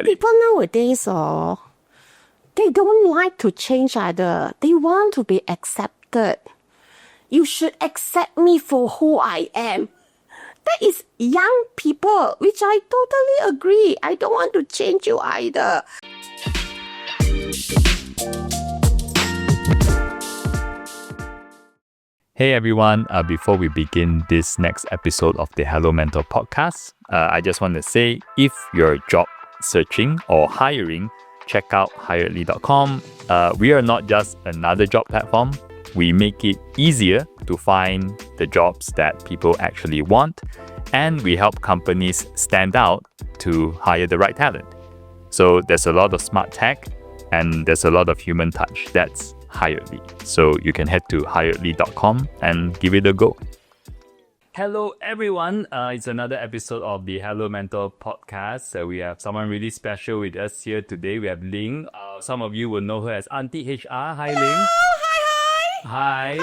actually. People nowadays, they don't like to change either. They want to be accepted. You should accept me for who I am. That is young people, which I totally agree. I don't want to change you either. Hey everyone, before we begin this next episode of the Hello Mentor podcast, I just want to say if you're job searching or hiring, check out hiredly.com. We are not just another job platform. We make it easier to find the jobs that people actually want, and we help companies stand out to hire the right talent. So there's a lot of smart tech and there's a lot of human touch. That's Hiredly. So you can head to hiredly.com and give it a go. Hello everyone, it's another episode of the Hello Mentor podcast. We have someone really special with us here today. We have Ling. Some of you will know her as Aunty HR. Hi Ling. Hi.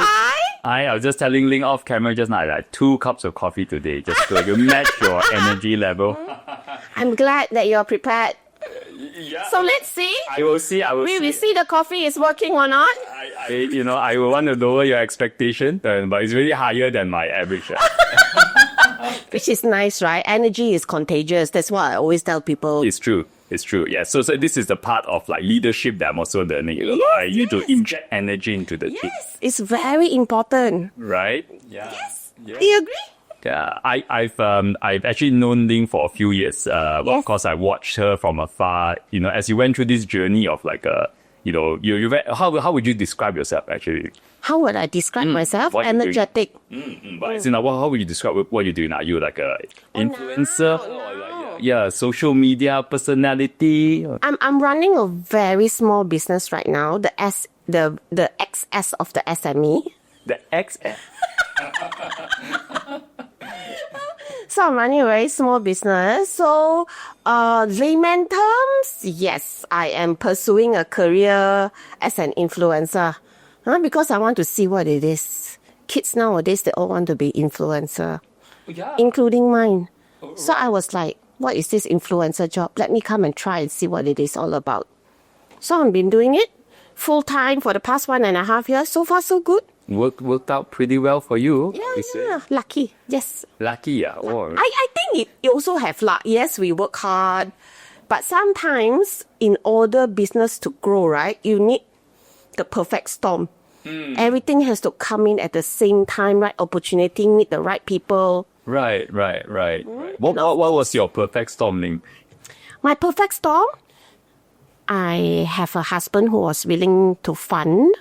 I was just telling Ling off camera just now, I had 2 cups of coffee today, just so you match your energy level. I'm glad that you're prepared. Yeah. So let's see. I will see. We will see the coffee is working or not. I will want to lower your expectation, but it's really higher than my average. Which is nice, right? Energy is contagious. That's what I always tell people. It's true. Yeah. So this is the part of like leadership that I'm also learning. You need to inject energy into the team. Yes, it's very important. Right? Yeah. Yes. Do you agree? Yeah, I've actually known Ling for a few years. Yes. Of course, I watched her from afar. You know, as you went through this journey of like how would you describe yourself actually? How would I describe myself? Energetic. But as in, how would you describe what you're doing? Are you like a influencer or like social media personality? I'm running a very small business right now. The XS of the SME. The XS. So I'm running a very small business. So, layman terms, yes, I am pursuing a career as an influencer. Because I want to see what it is. Kids nowadays, they all want to be influencer, including mine. So I was like, what is this influencer job? Let me come and try and see what it is all about. So I've been doing it full time for the past 1.5 years. So far, so good. Worked out pretty well for you. Yeah. Lucky. Yes. Lucky, yeah. Oh. I think it also have luck. Yes, we work hard. But sometimes, in order business to grow, right, you need the perfect storm. Everything has to come in at the same time, right opportunity, meet the right people. Right. What was your perfect storm, Ling? My perfect storm? I have a husband who was willing to fund.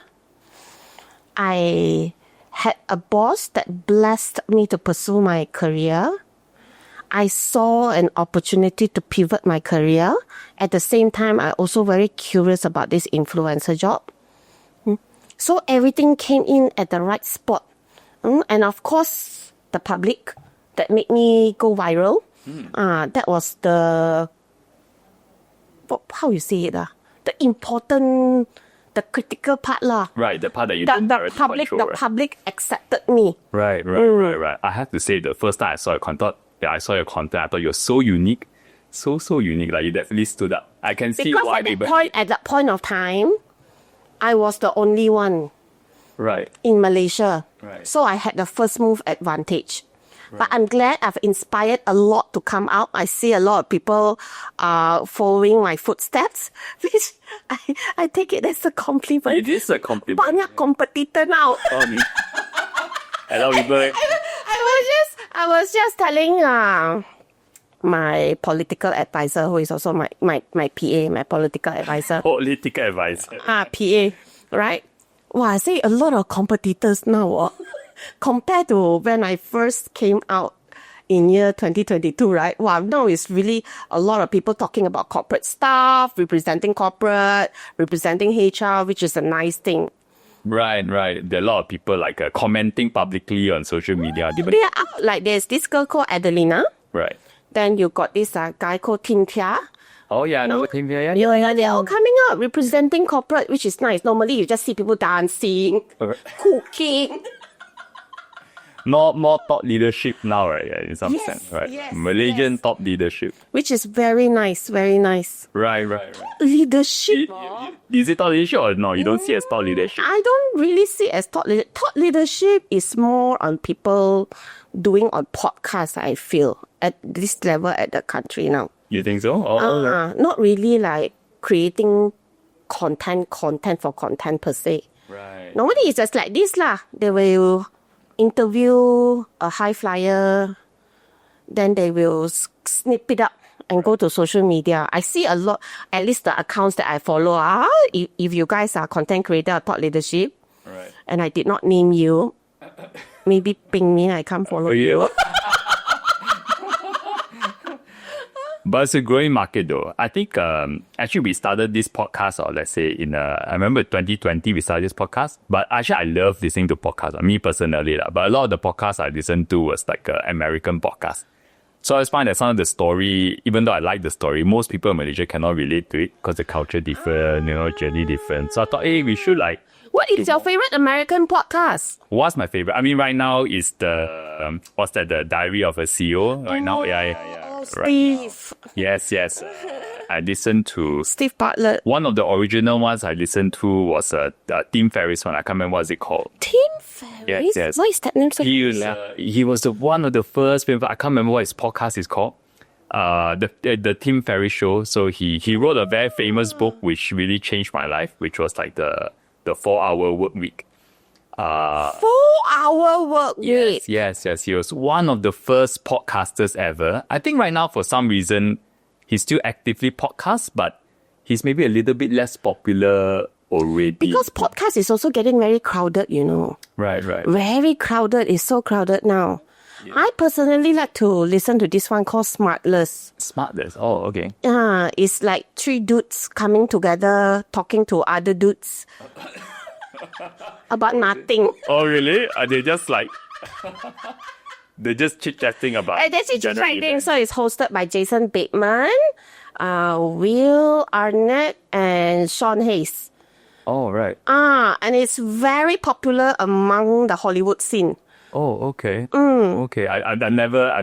I had a boss that blessed me to pursue my career. I saw an opportunity to pivot my career. At the same time, I also very curious about this influencer job. So everything came in at the right spot. And of course, the public that made me go viral. That was how you say it? The critical part lah. Right, the part that you don't the public accepted me. Right. I have to say, the first time I saw your content, I thought you're so unique. So unique. Like, you definitely stood up. I can see why people... At that point of time, I was the only one. Right. In Malaysia. Right. So I had the first move advantage. Right. But I'm glad I've inspired a lot to come out. I see a lot of people following my footsteps, which I take it as a compliment. It is a compliment. Banyak competitor now. A lot of people... I was just telling my political advisor, who is also my PA, my political advisor. Political advisor. PA, right? Wow, I say a lot of competitors now. Compared to when I first came out in year 2022, right? Wow, now it's really a lot of people talking about corporate stuff, representing corporate, representing HR, which is a nice thing. Right. There are a lot of people like commenting publicly on social media. They are out. Like there's this girl called Adelina. Right. Then you got this guy called Tin Tia. Oh yeah, no, they're all coming up representing corporate, which is nice. Normally you just see people dancing, cooking. more thought leadership now, right? Yeah, in some Yes, sense, right? yes, Malaysian yes. top leadership. Which is very nice, very nice. Right. Leadership. Is it thought leadership or no? You don't see it as thought leadership. I don't really see it as thought leadership. Thought leadership is more on people doing on podcasts, I feel, at this level at the country now. You think so? Oh, Not really like creating content for content per se. right. Normally it's just like this lah. They will interview a high flyer, then they will snip it up and go to social media. I see a lot, at least the accounts that I follow if you guys are content creator or thought leadership, Right. and I did not name you, maybe ping me, I can't follow you. But it's a growing market though. I think actually we started this podcast, or let's say I remember 2020 we started this podcast. But actually I love listening to podcasts, me personally. But a lot of the podcasts I listened to was like American podcast. So I just find that some of the story, even though I like the story, most people in Malaysia cannot relate to it because the culture different, journey different. So I thought, hey, we should like... What is your favorite American podcast? What's my favorite? I mean, right now is the, the Diary of a CEO right now? Yeah. Steve. Yes. I listened to... Steve Bartlett. One of the original ones I listened to was Tim Ferriss one. I can't remember what it's called. Tim Ferriss? Yes. Why is that name so He was one of the first people. I can't remember what his podcast is called. The Tim Ferriss show. So he wrote a very famous book which really changed my life, which was like the 4-hour work week. 4-hour work week. Yes. He was one of the first podcasters ever. I think right now, for some reason, he still actively podcasts, but he's maybe a little bit less popular already. Because podcast is also getting very crowded, Right. Very crowded. It's so crowded now. Yeah. I personally like to listen to this one called Smartless. Smartless? Oh, okay. It's like 3 dudes coming together, talking to other dudes. About nothing. Oh, really? Are they just like... They're just chit-chatting about... That's chit-chatting. So it's hosted by Jason Bateman, Will Arnett, and Sean Hayes. Oh, right. And it's very popular among the Hollywood scene. Oh, okay. Okay. I never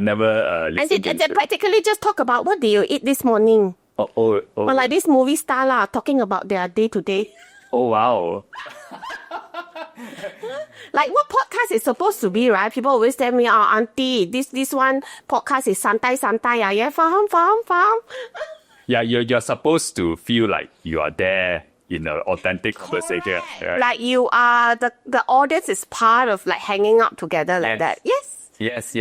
listened to it. They practically just talk about what did you eat this morning. Oh. Or like this movie star lah, talking about their day-to-day. Oh, wow. Like what podcast is supposed to be, right? People always tell me, auntie, this one podcast is santai. Yeah, faham. Yeah, you're supposed to feel like you are there in an authentic conversation. Right? Like you are, the audience is part of like hanging out together like that. Yes. Yes.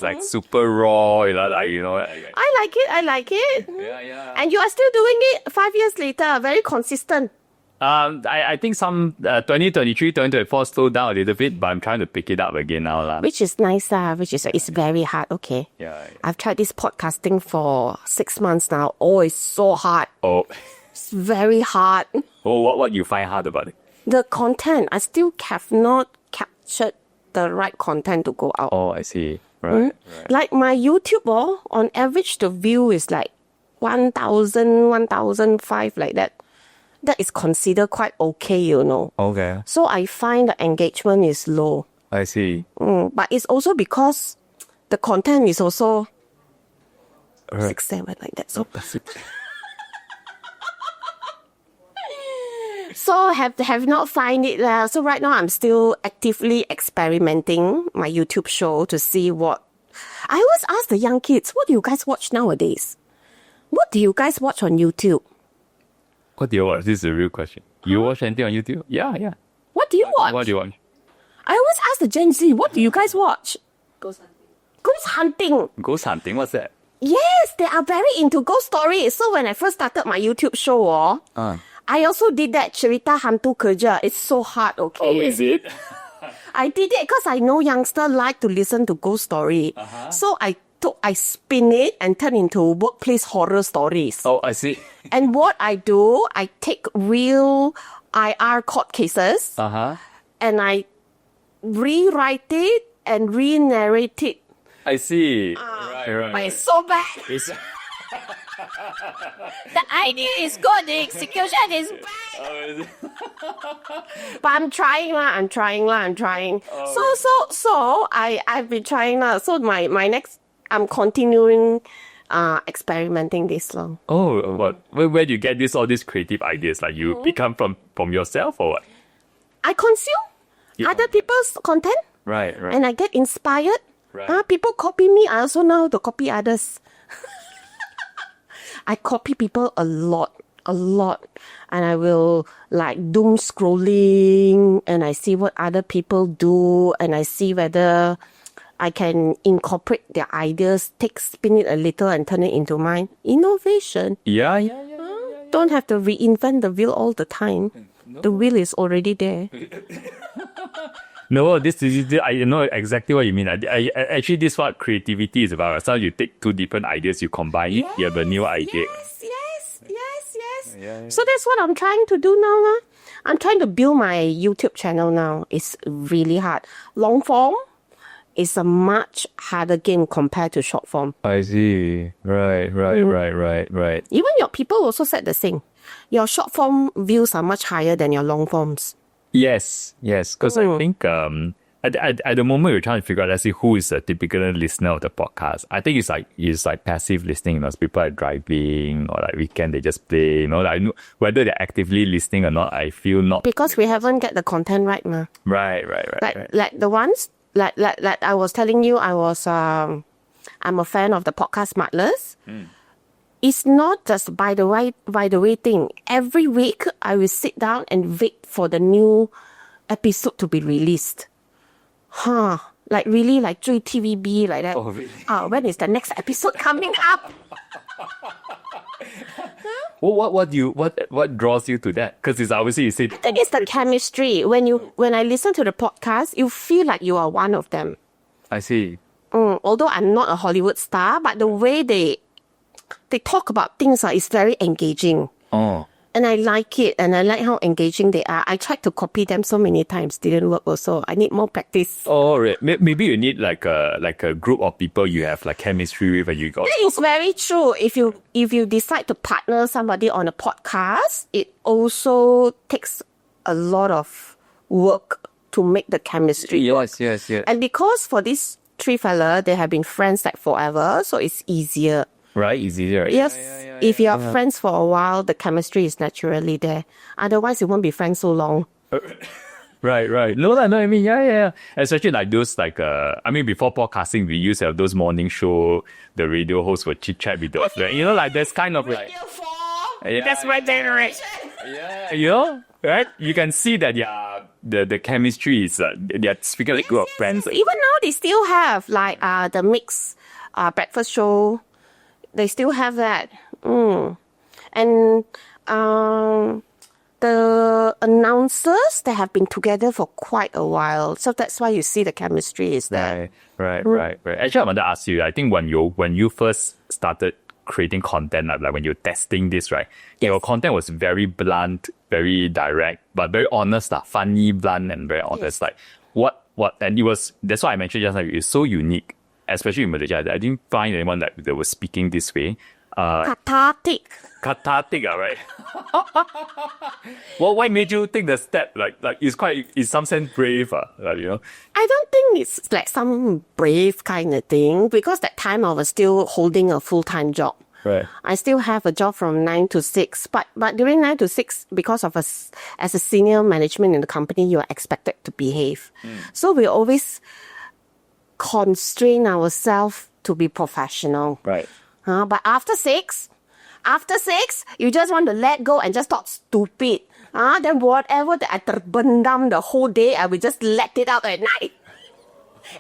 Like super raw, I like it. Yeah. And you are still doing it 5 years later, very consistent. I think some 2023, 2024 slowed down a little bit, but I'm trying to pick it up again now. Which is nice, it's very hard. Okay. Yeah. I've tried this podcasting for 6 months now. Oh, it's so hard. Oh. It's very hard. Oh, what you find hard about it? The content. I still have not captured the right content to go out. Oh, I see. Right. Like my YouTube, on average, the view is like 1,000, 1,005, like that. That is considered quite okay, Okay. So I find the engagement is low. I see. But it's also because the content is also 6, 7, like that. So So have not find it. So right now I'm still actively experimenting my YouTube show to see what... I always ask the young kids, what do you guys watch nowadays? What do you guys watch on YouTube? What do you watch? This is a real question. You watch anything on YouTube? Yeah. What do you watch? What do you watch? I always ask the Gen Z, what do you guys watch? Ghost hunting. Ghost hunting? What's that? Yes, they are very into ghost stories. So when I first started my YouTube show, I also did that Cerita Hantu Kerja. It's so hard, okay? Oh, is it? I did it because I know youngsters like to listen to ghost story. So I spin it and turn into workplace horror stories. Oh, I see. And what I do, I take real IR court cases and I rewrite it and re-narrate it. I see. Right. But it's so bad. The idea is good, the execution is bad. But I'm trying lah. So I've been trying lah. So my next, I'm continuing experimenting this long. Oh, what? Where do you get all these creative ideas? Like you become from yourself or what? I consume other people's content. Right. And I get inspired. Right. People copy me. I also know how to copy others. I copy people a lot. And I will like doom scrolling and I see what other people do and I see whether I can incorporate their ideas, spin it a little and turn it into mine. Innovation. Yeah. Don't have to reinvent the wheel all the time. No. The wheel is already there. No, this is I know exactly what you mean. I actually, this is what creativity is about. So you take two different ideas, you combine it, you have a new idea. Yes. Yeah. So that's what I'm trying to do now. I'm trying to build my YouTube channel now. It's really hard. Long form is a much harder game compared to short form. I see. Right. Even your people also said the same. Your short form views are much higher than your long forms. Yes. Because I think at the moment we're trying to figure out, let's see who is a typical listener of the podcast. I think it's like passive listening. So people are driving or like weekend they just play. Like whether they're actively listening or not, I feel not. Because we haven't get the content right, ma. Right. Like the ones like I was telling you, I'm a fan of the podcast Smartless. It's not just by the way thing. Every week, I will sit down and wait for the new episode to be released. Like really, like 追 TVB like that. Oh, really? When is the next episode coming up? Well, what draws you to that? Because it's obviously you said. I think it's the chemistry. When I listen to the podcast, you feel like you are one of them. I see. Although I'm not a Hollywood star, but the way they talk about things is very engaging. Oh. And I like it, and I like how engaging they are. I tried to copy them so many times, didn't work also. I need more practice. Oh, right. Maybe you need like a group of people you have like chemistry with and you got. It's very true. If you decide to partner somebody on a podcast, it also takes a lot of work to make the chemistry. Yes. And because for these three fella, they have been friends like forever, so it's easier. Right, easier. Yes, if you are friends for a while, the chemistry is naturally there. Otherwise, you won't be friends so long. Right. No, I mean, yeah. Especially like those, before podcasting, we used to have those morning show, the radio hosts would chit-chat with us, right? Like, there's kind of like... That's my generation. Yeah, right? You can see that, the chemistry is, they're speaking like a group of friends. Even now, they still have, like, the mix breakfast show. They still have that. And the announcers, they have been together for quite a while. So that's why you see the chemistry is there. Right. Actually, I want to ask you, I think when you first started creating content, like when you're testing this, right? Yes. Your content was very blunt, very direct, but very honest, funny, blunt, and very honest. Yes. Like what, and that's why I mentioned just like, it's so unique. Especially in Malaysia, I didn't find anyone that was speaking this way. Cathartic, right? Well, why made you take the step? Like it's quite, in some sense, brave, I don't think it's like some brave kind of thing because that time I was still holding a full-time job. Right. I still have a job from 9 to 6, but during 9 to 6, because of as a senior management in the company, you are expected to behave. So we always constrain ourselves to be professional. Right. But after six, you just want to let go and just talk stupid. Then whatever that I terbendam the whole day, I will just let it out at night.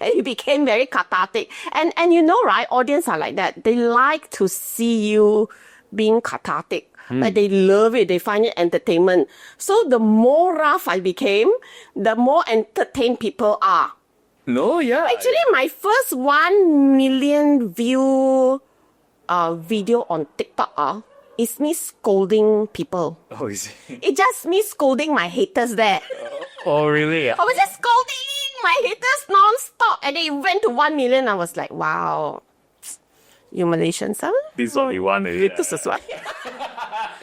And it became very cathartic. And you know, right, audience are like that. They like to see you being cathartic. Like they love it. They find it entertainment. So the more rough I became, the more entertained people are. No, yeah. Actually, my first 1 million view video on TikTok is me scolding people. Oh, is it? It's just me scolding my haters there. Oh, really? I was just scolding my haters non-stop. And it went to 1 million. I was like, wow. You Malaysians, huh? This is what we want. This is what.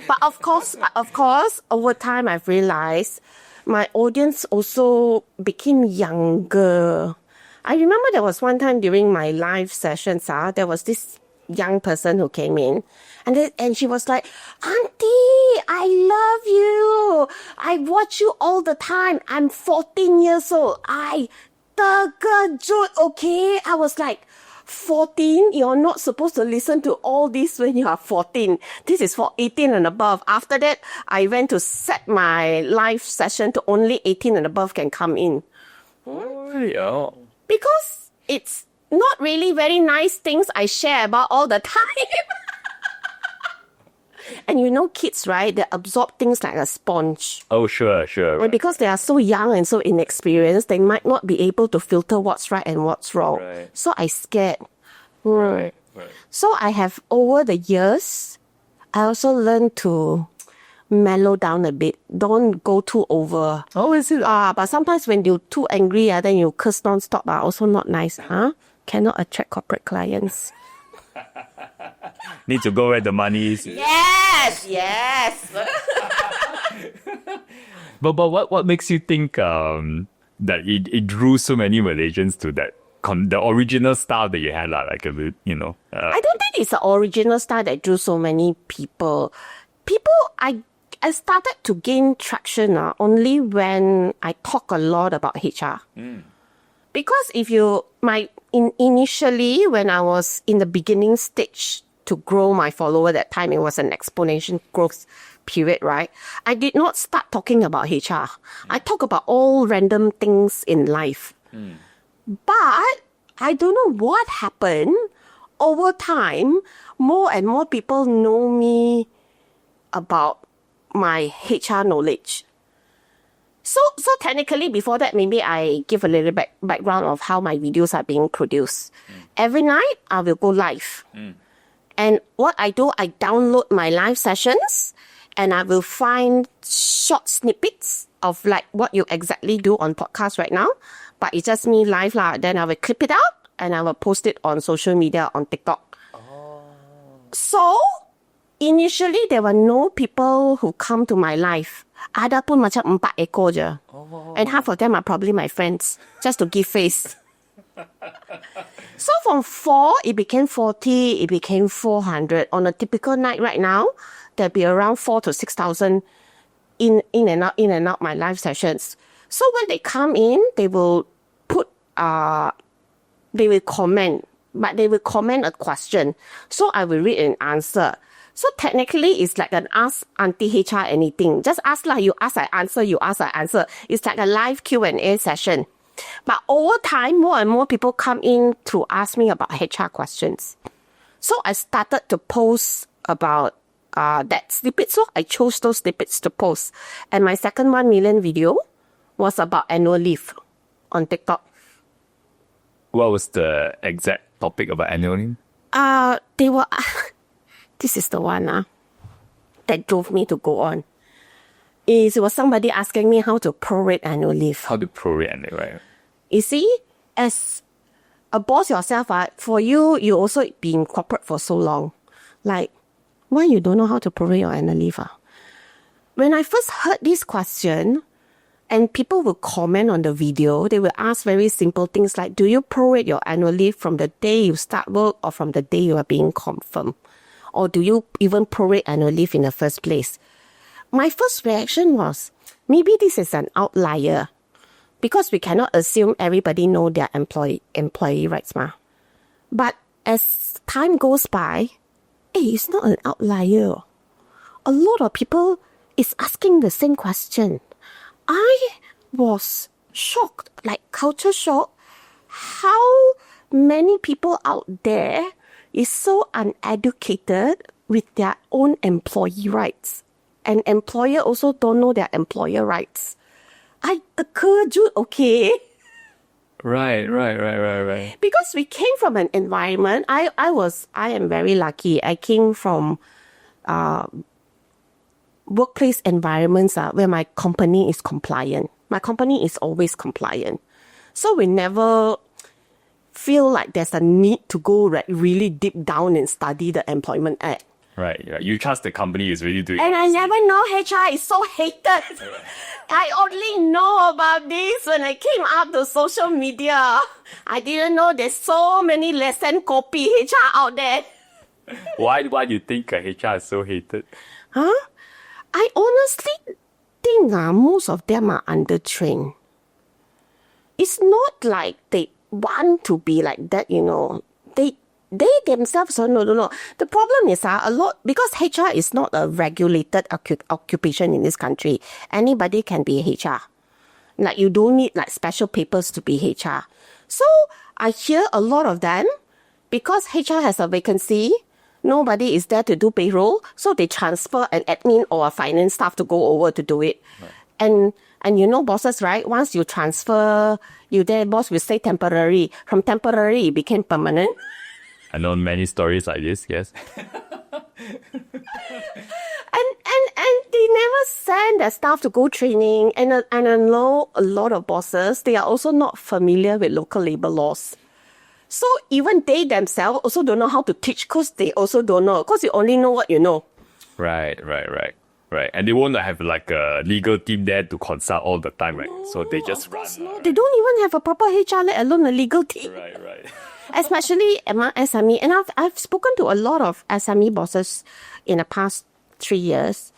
But of course, over time I've realized my audience also became younger. I remember there was one time during my live sessions, there was this young person who came in and she was like, Auntie, I love you. I watch you all the time. I'm 14 years old. I terkejut, okay? I was like, 14? You're not supposed to listen to all this when you are 14. This is for 18 and above. After that, I went to set my live session to only 18 and above can come in. Oh, yeah. Because it's not really very nice things I share about all the time. And you know kids, right? They absorb things like a sponge. Oh, sure. And because they are so young and so inexperienced, they might not be able to filter what's right and what's wrong. Right. So I scared. Right. So I have, over the years, I also learned to mellow down a bit. Don't go too over. Oh, is it? But sometimes when you're too angry, then you curse non-stop. Also not nice, huh? Cannot attract corporate clients. Need to go where the money is. Yes. But what makes you think that it drew so many Malaysians to that the original style that you had, like a bit, you know? I don't think it's the original style that drew so many people. I started to gain traction only when I talk a lot about HR. Because initially, when I was in the beginning stage to grow my follower, that time it was an exponential growth period, right? I did not start talking about HR. I talk about all random things in life. But I don't know what happened. Over time, more and more people know me about my HR knowledge. So technically, before that, maybe I give a little background of how my videos are being produced. Every night, I will go live. And what I do, I download my live sessions and I will find short snippets of like what you exactly do on podcast right now. But it's just me live lah. Then I will clip it out and I will post it on social media, on TikTok. So, initially, there were no people who come to my live. Ada pun macam 4 ekor je. And half of them are probably my friends, just to give face. So from 4, it became 40, it became 400. On a typical night right now, there'll be around 4,000 to 6,000 in and out my live sessions. So when they come in, they will they will comment, but they will comment a question. So I will read and answer. So technically, it's like an Ask Aunty HR anything. Just ask lah, you ask, I answer, you ask, I answer. It's like a live Q&A session. But over time, more and more people come in to ask me about HR questions. So I started to post about that snippet. So I chose those snippets to post. And my second 1 million video was about annual leave on TikTok. What was the exact topic about annual leave? They were... This is the one that drove me to go on. It was somebody asking me how to prorate annual leave. How to prorate annual leave, right? You see, as a boss yourself, for you also been in corporate for so long. Like, why you don't know how to prorate your annual leave? When I first heard this question, and people will comment on the video, they will ask very simple things like, do you prorate your annual leave from the day you start work or from the day you are being confirmed? Or do you even prorate annual leave in the first place? My first reaction was, maybe this is an outlier. Because we cannot assume everybody know their employee rights, ma. But as time goes by, it's not an outlier. A lot of people is asking the same question. I was shocked, like culture shock, how many people out there is so uneducated with their own employee rights. And employer also don't know their employer rights. I terkejut, okay? Right. Because we came from an environment, I am very lucky. I came from workplace environments where my company is compliant. My company is always compliant. So we never feel like there's a need to go really deep down and study the Employment Act. Right. You trust the company is really doing And I never know HR is so hated. I only know about this when I came up to social media. I didn't know there's so many lesson copy HR out there. Why do you think HR is so hated? Huh? I honestly think most of them are undertrained. It's not like they want to be like that, They themselves don't know. The problem is a lot, because HR is not a regulated occupation in this country. Anybody can be HR. Like, you don't need like special papers to be HR. So I hear a lot of them, because HR has a vacancy, nobody is there to do payroll, so they transfer an admin or a finance staff to go over to do it. Right. And bosses, right? Once you transfer, boss will say temporary. From temporary, it became permanent. I know many stories like this, yes. And they never send their staff to go training. And I know a lot of bosses, they are also not familiar with local labor laws. So even they themselves also don't know how to teach, because they also don't know, because you only know what you know. Right. And they won't have like a legal team there to consult all the time, right? No, so they just run. No, they don't even have a proper HR, let alone a legal team. Right. Especially among SME. And I've spoken to a lot of SME bosses in the past 3 years.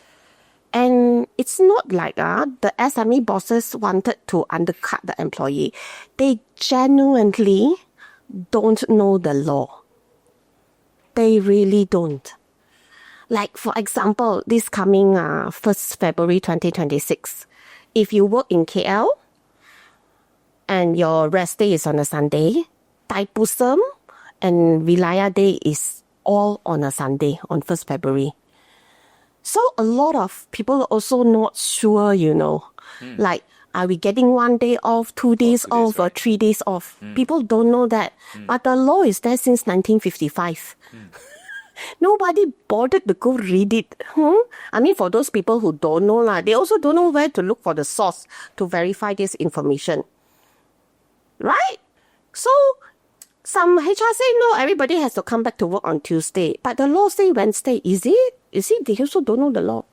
And it's not like the SME bosses wanted to undercut the employee. They genuinely don't know the law. They really don't. Like, for example, this coming 1st February 2026, if you work in KL and your rest day is on a Sunday, Taipusam and Vilaya Day is all on a Sunday, on 1st February. So a lot of people are also not sure, Like, are we getting 1 day off, 2 days off, or 3 days off? People don't know that. But the law is there since 1955. Nobody bothered to go read it. I mean, for those people who don't know, they also don't know where to look for the source to verify this information. Right? So, some HR say, no, everybody has to come back to work on Tuesday. But the law say Wednesday. Is it? You see, they also don't know the law.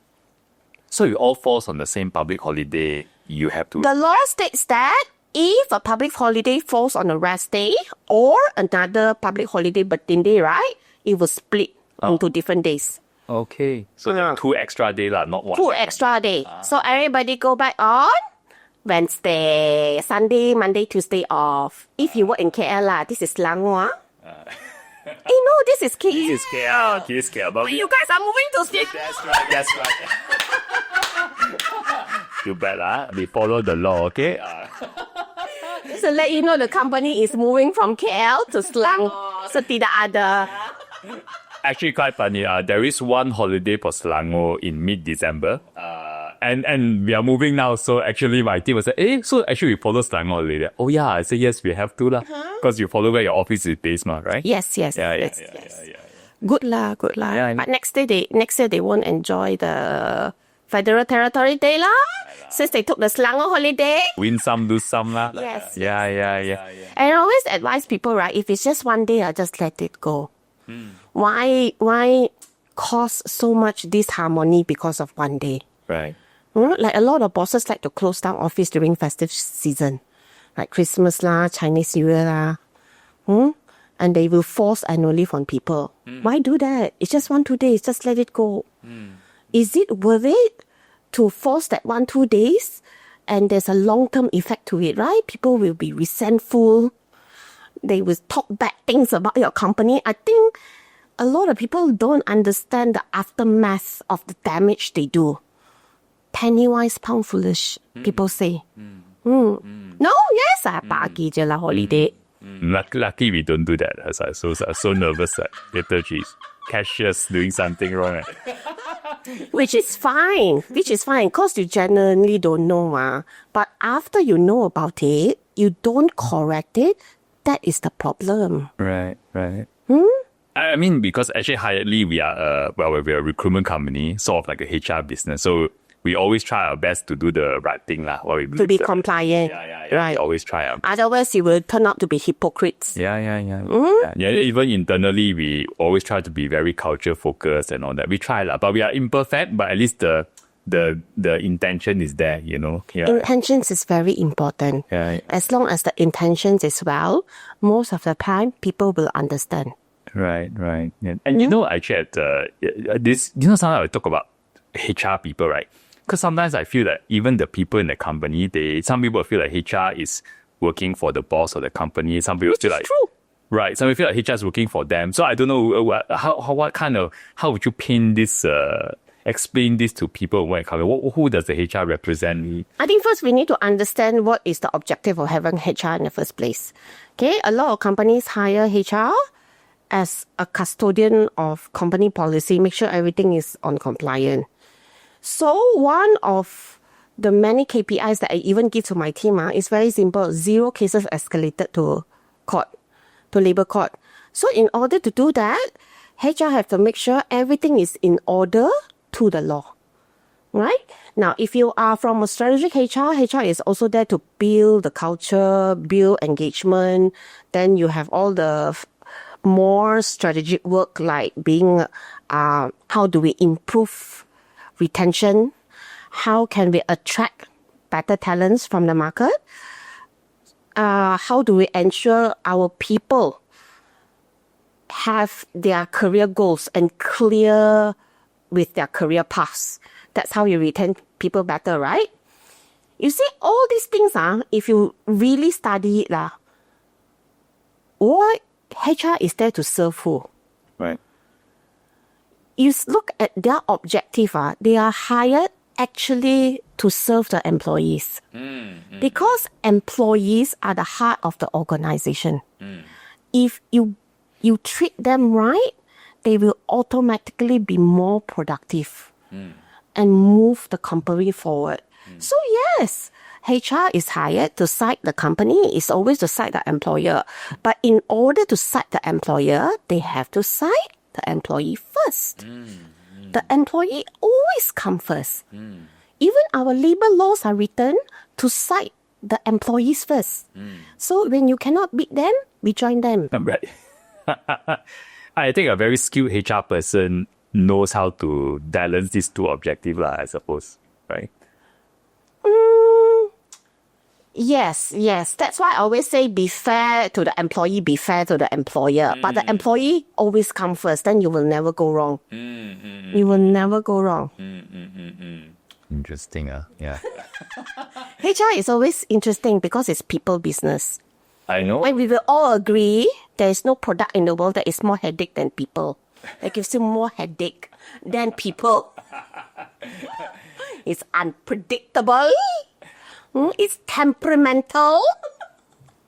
So it all falls on the same public holiday. You have to... The law states that if a public holiday falls on a rest day or another public holiday birthday day, right, it will split into different days. Okay. So there are 2 extra days, not 1. 2 extra days. So everybody go back on Wednesday, Sunday, Monday, Tuesday off. If you work in KL, this is Selangor. This is KL. This is KL. But you guys are moving to Sydney. That's right. Too bad, we follow the law, okay? So let you know, the company is moving from KL to Selangor. So tidak ada. Actually, quite funny. There is one holiday for Selangor in mid-December. And we are moving now. So actually, my team was like, so actually we follow Selangor holiday. Oh yeah, I said yes, we have to lah. Because you follow where your office is based, right? Yes. Yeah. Good lah. Yeah, but next year they won't enjoy the Federal Territory Day lah. Since they took the Selangor holiday. Win some, lose some lah. Yes. Yeah. And I always advise people, right, if it's just 1 day, just let it go. Why cause so much disharmony because of 1 day? Right. Like a lot of bosses like to close down office during festive season. Like Christmas lah, Chinese New Year lah. And they will force annual leave on people. Why do that? It's just 1-2 days. Just let it go. Is it worth it to force that 1-2 days? And there's a long-term effect to it, right? People will be resentful. They will talk bad things about your company. I think a lot of people don't understand the aftermath of the damage they do. Penny wise, pound foolish, people say. No, yes, pagi je lah holiday. Lucky we don't do that. I was so nervous that later she's cashiers doing something wrong. Which is fine, because you genuinely don't know. But after you know about it, you don't correct it, that is the problem. Right. I mean, because actually, Highly, we're a recruitment company, sort of like a HR business. So we always try our best to do the right thing lah. What we To be believe. compliant. Yeah. Right. We always try our Otherwise, you will turn out to be hypocrites. Yeah. Yeah, even internally, we always try to be very culture focused and all that. We try lah, but we are imperfect. But at least the intention is there, you know. Yeah. Intentions is very important. Yeah. As long as the intentions is well, most of the time, people will understand. Right. Yeah. And you know, actually, sometimes I talk about HR people, right? Because sometimes I feel that even the people in the company, some people feel like HR is working for the boss of the company. Some people feel like true. Right. Some people feel like HR is working for them. So I don't know how would you pin this, explain this to people when it comes. Who does the HR represent? I think first we need to understand what is the objective of having HR in the first place. Okay, a lot of companies hire HR as a custodian of company policy, make sure everything is on compliant. So one of the many KPIs that I even give to my team is very simple. 0 cases escalated to court, to labor court. So in order to do that, HR have to make sure everything is in order to the law. Right? Now, if you are from a strategic HR is also there to build the culture, build engagement. Then you have all the more strategic work like being, how do we improve retention? How can we attract better talents from the market? How do we ensure our people have their career goals and clear with their career paths? That's how you retain people better, right? You see, all these things, if you really study it, what HR is there to serve who? Right. You look at their objective, they are hired actually to serve the employees. Because employees are the heart of the organization. If you treat them right, they will automatically be more productive and move the company forward. So yes, HR is hired to cite the company. It's always to cite the employer. But in order to cite the employer, they have to cite the employee first. The employee always comes first. Even our labor laws are written to cite the employees first. So when you cannot beat them, we join them. Right. I think a very skilled HR person knows how to balance these two objectives, I suppose. Right? Yes. That's why I always say be fair to the employee, be fair to the employer. But the employee always come first, then you will never go wrong. You will never go wrong. Interesting, yeah. HR is always interesting because it's people business. I know. And we will all agree there is no product in the world that is more headache than people. That gives you more headache than people. It's unpredictable. It's temperamental.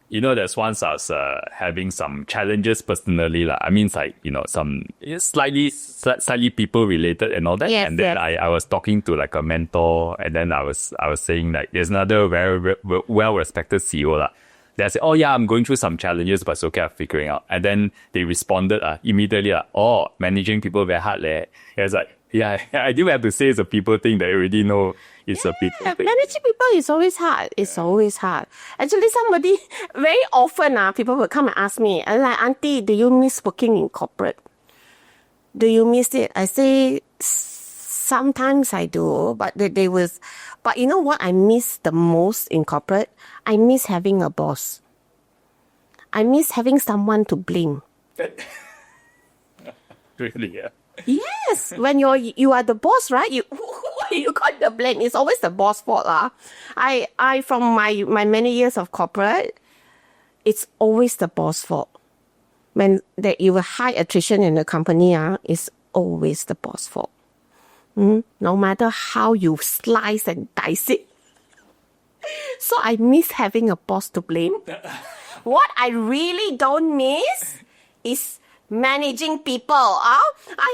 You know, there's once I was having some challenges personally. I mean, it's like, some slightly people related and all that. Yes, and then I was talking to like a mentor, and then I was saying like, there's another very well-respected CEO. They said, oh yeah, I'm going through some challenges, but it's okay, I'm figuring out. And then they responded immediately, managing people very hard. It was like, yeah, I do have to say it's a people thing that you already know it's a people thing. Managing people is always hard. It's always hard. Actually, very often, people will come and ask me, like, Auntie, do you miss working in corporate? Do you miss it? I say, sometimes I do, but but you know what I miss the most in corporate? I miss having a boss. I miss having someone to blame. Really, yeah. Yes, when you are the boss, right? You got the blame. It's always the boss' fault, I from my many years of corporate, it's always the boss' fault. When you have high attrition in the company, it's always the boss' fault. No matter how you slice and dice it. So I miss having a boss to blame. What I really don't miss is managing people. I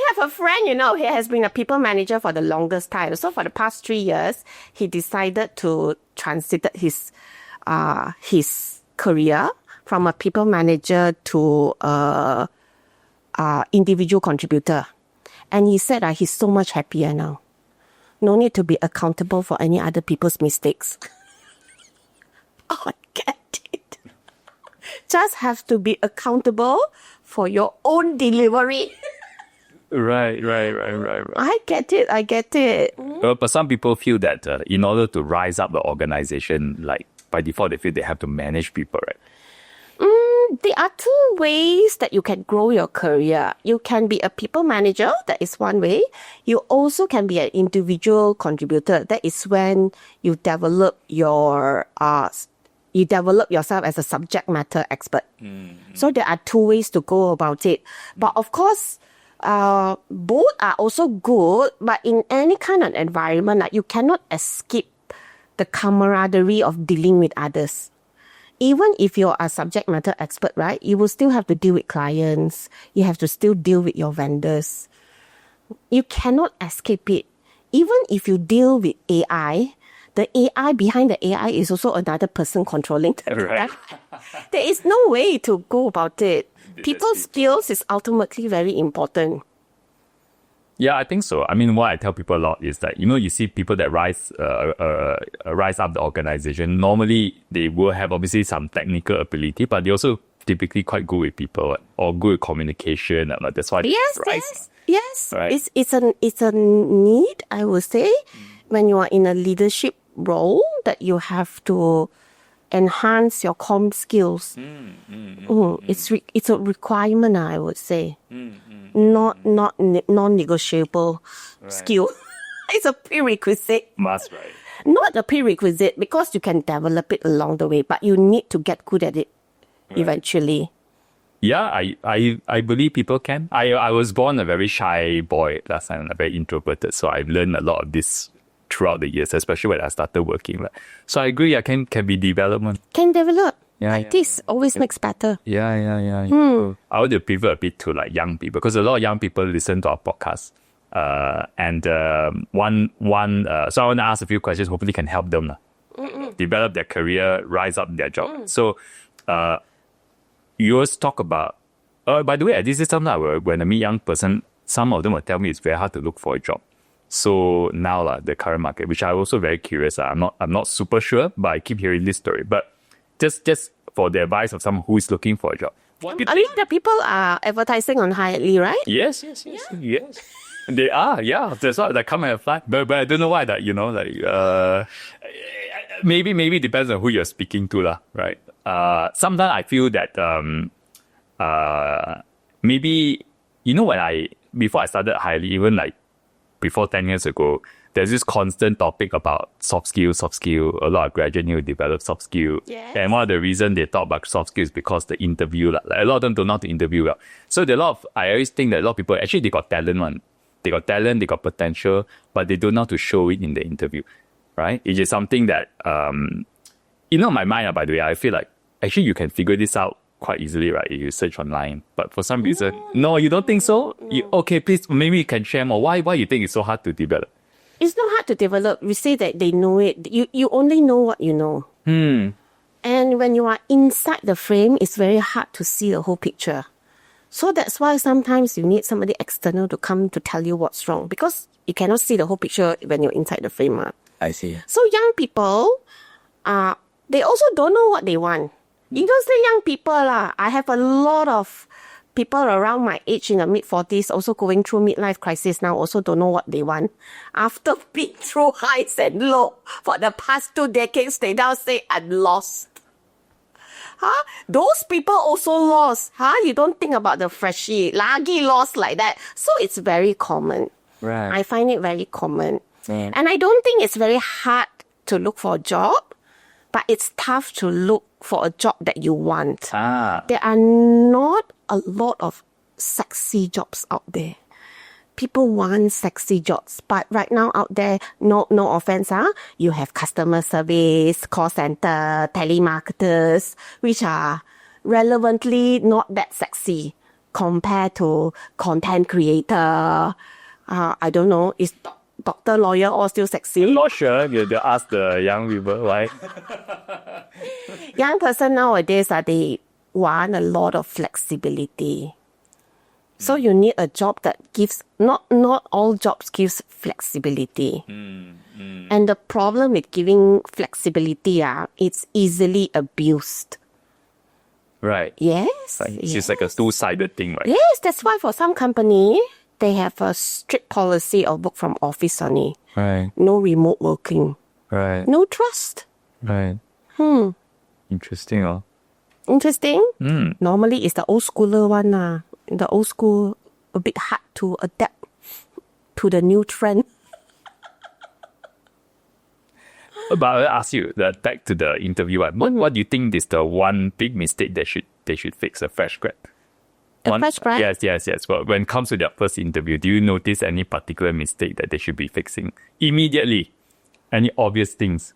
have a friend, he has been a people manager for the longest time. So for the past 3 years, he decided to transit his career from a people manager to individual contributor. And he said he's so much happier now. No need to be accountable for any other people's mistakes. Oh, I get it. Just have to be accountable for your own delivery. Right. I get it. But some people feel that in order to rise up the organization, like by default, they feel they have to manage people, right? There are two ways that you can grow your career. You can be a people manager, that is one way. You also can be an individual contributor. That is when you develop yourself as a subject matter expert. So there are two ways to go about it. But of course, both are also good, but in any kind of environment, like, you cannot escape the camaraderie of dealing with others. Even if you're a subject matter expert, right, you will still have to deal with clients. You have to still deal with your vendors. You cannot escape it. Even if you deal with AI, the AI behind the AI is also another person controlling the Right. There is no way to go about it. People's skills is ultimately very important. Yeah, I think so. I mean, what I tell people a lot is that, you see people that rise up the organization. Normally, they will have obviously some technical ability, but they also typically quite good with people or good with communication. That's why Yes. Right. It's a need, I would say, when you are in a leadership role, that you have to enhance your comm skills. It's a requirement, I would say. Not non-negotiable skill. It's a prerequisite. Must, right? Not a prerequisite, because you can develop it along the way, but you need to get good at it eventually. Yeah, I believe people can. I was born a very shy boy last time, very introverted. So I've learned a lot of this throughout the years, especially when I started working. Right? So I agree, can be development. Can develop. Yeah, This always makes better. Yeah. I would pivot a bit to like young people, because a lot of young people listen to our podcast. So I want to ask a few questions, hopefully can help them develop their career, rise up their job. So you always talk about, by the way, this is something when I meet young person, some of them will tell me it's very hard to look for a job. So now the current market, which I'm also very curious. I'm not super sure, but I keep hearing this story. But just for the advice of someone who is looking for a job. A lot of people are advertising on Highly, right? Yes. They are, yeah. That's why they come and apply. But I don't know why maybe it depends on who you're speaking to, right? Sometimes I feel that maybe, before I started Highly, even like before 10 years ago, there's this constant topic about soft skill. A lot of graduates need to develop soft skill. Yes. And one of the reasons they talk about soft skills is because the interview, like a lot of them don't know how to interview well. So I always think that a lot of people, actually they got talent, they got talent, they got potential, but they don't know how to show it in the interview, right? It is something that, in my mind, by the way, I feel like actually you can figure this out quite easily, right? If you search online. But for some reason, no, you don't think so? Okay, please, maybe you can share more. Why you think it's so hard to develop? It's not hard to develop. We say that they know it. You only know what you know. And when you are inside the frame, it's very hard to see the whole picture. So that's why sometimes you need somebody external to come to tell you what's wrong, because you cannot see the whole picture when you're inside the frame. I see. So young people, they also don't know what they want. You don't say young people. I have a lot of people around my age in the mid-40s also going through midlife crisis now, also don't know what they want. After being through highs and lows for the past 2 decades, they now say, I'm lost. Those people also lost. You don't think about the freshie, lagi lost like that. So it's very common. Right. I find it very common. Right. And I don't think it's very hard to look for a job, but it's tough to look for a job that you want. There are not a lot of sexy jobs out there. People want sexy jobs, but right now out there, no offense, you have customer service, call center, telemarketers, which are relevantly not that sexy compared to content creator. I don't know, is doctor, lawyer all still sexy? I'm not sure. You have to ask the young people, right? Young person nowadays, they want a lot of flexibility. So you need a job that gives, not all jobs gives flexibility. And the problem with giving flexibility, it's easily abused. Right. Yes. It's just like a two-sided thing, right? Yes, that's why for some company, they have a strict policy of work from office only. Right. No remote working. Right. No trust. Right. Interesting, oh. Interesting. Normally, it's the old schooler one. The old school, a bit hard to adapt to the new trend. But I'll ask you, back to the interview one. What do you think is the one big mistake they should fix, a fresh grad? Fresh grad? Yes. Well, when it comes to their first interview, do you notice any particular mistake that they should be fixing immediately? Any obvious things?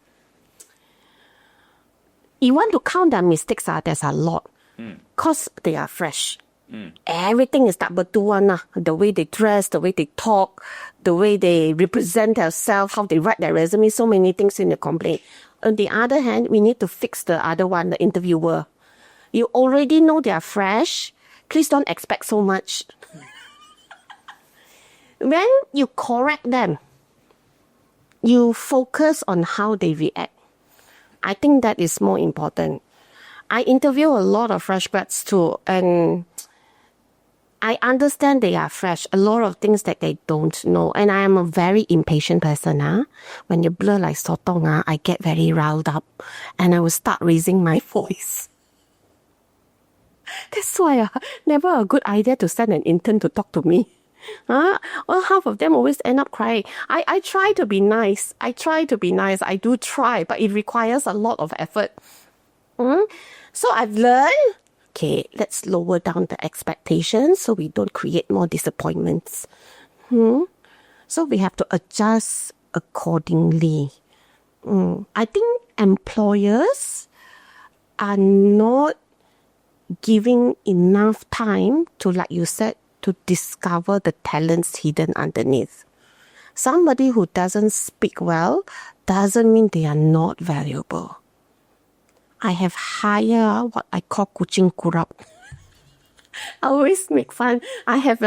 You want to count their mistakes, there's a lot. Because they are fresh. Everything is tak betul one. The way they dress, the way they talk, the way they represent themselves, how they write their resume, so many things in the complaint. On the other hand, we need to fix the other one, the interviewer. You already know they are fresh. Please don't expect so much. When you correct them, you focus on how they react. I think that is more important. I interview a lot of fresh grads too, and I understand they are fresh. A lot of things that they don't know. And I am a very impatient person. When you blur like sotong, I get very riled up. And I will start raising my voice. That's why never a good idea to send an intern to talk to me. Well, half of them always end up crying. I try to be nice. I do try, but it requires a lot of effort. So I've learned, okay, let's lower down the expectations so we don't create more disappointments. So we have to adjust accordingly. I think employers are not giving enough time to, like you said, to discover the talents hidden underneath. Somebody who doesn't speak well doesn't mean they are not valuable. I have hired what I call kucing kurap. I always make fun. I have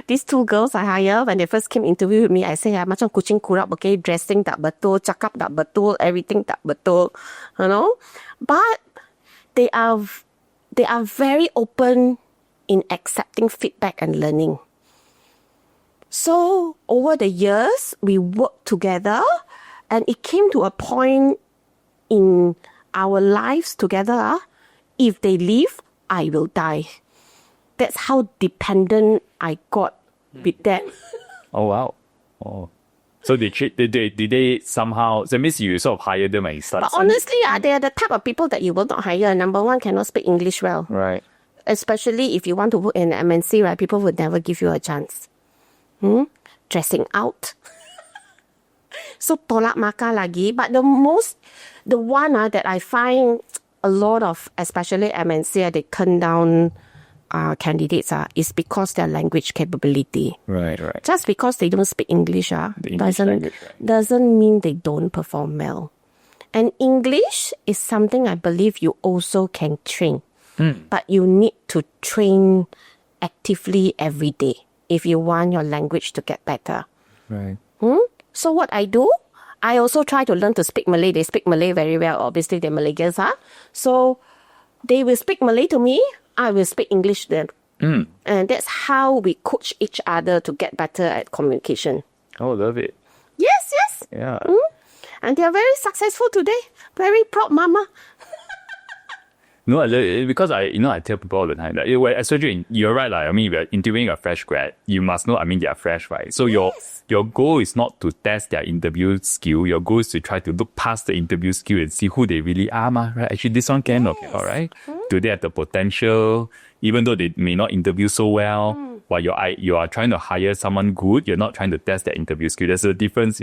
these two girls I hire when they first came interview with me. I say, macam kucing kurap, okay, dressing tak betul, cakap tak betul, everything tak betul, you know. But they are very open in accepting feedback and learning. So over the years, we worked together, and it came to a point in our lives together. If they leave, I will die. That's how dependent I got with them. Oh, wow. Oh. So did they somehow, that means you sort of hired them and you started. But honestly, they are the type of people that you will not hire. Number one, cannot speak English well. Right. Especially if you want to work in an MNC, right? People would never give you a chance. Dressing out. So tolak maka lagi. But the one that I find a lot of, especially MNC, they turn down candidates is because their language capability. Right. Just because they don't speak English, doesn't mean they don't perform well. And English is something I believe you also can train. But you need to train actively every day if you want your language to get better. Right. So what I do, I also try to learn to speak Malay. They speak Malay very well. Obviously, they're Malaysians. So they will speak Malay to me. I will speak English to them. And that's how we coach each other to get better at communication. Oh, love it. Yes. Yeah. And they are very successful today. Very proud mama. No, because I tell people all the time that especially you're right, like, I mean, we're interviewing a fresh grad, you must know, I mean, they are fresh, right? So your goal is not to test their interview skill. Your goal is to try to look past the interview skill and see who they really are, right? Actually, this one can, okay, all right? Do they have the potential, even though they may not interview so well? While you are trying to hire someone good, you're not trying to test their interview skill. There's a difference,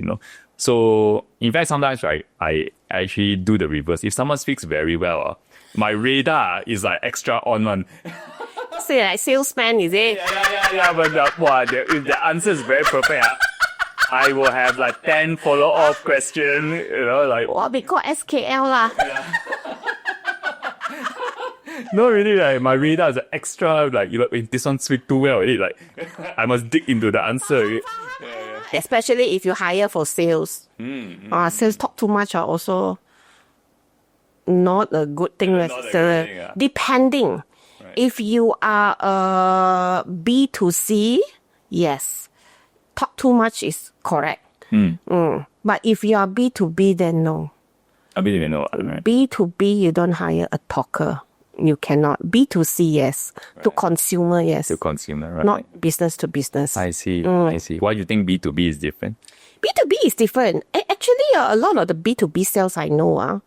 So, in fact, sometimes, right, I actually do the reverse. If someone speaks very well, my radar is like extra on one. Say like salesman, is it? Yeah, but if the answer is very perfect, I will have like 10 follow-up questions, like. What we call SKL lah. No, really, like my radar is extra, like, if this one speak too well, really, like, I must dig into the answer. Especially if you hire for sales. Sales talk too much are also not a good thing necessarily. thing, yeah. Depending. Right. If you are a B2C, yes. Talk too much is correct. But if you are B2B, then no. I mean, you know, right? B2B, you don't hire a talker. You cannot. B2C, yes. To consumer, yes. To consumer, right? Not business to business. I see. I see. Why do you think B2B is different? B2B is different. Actually, a lot of the B2B sales I know,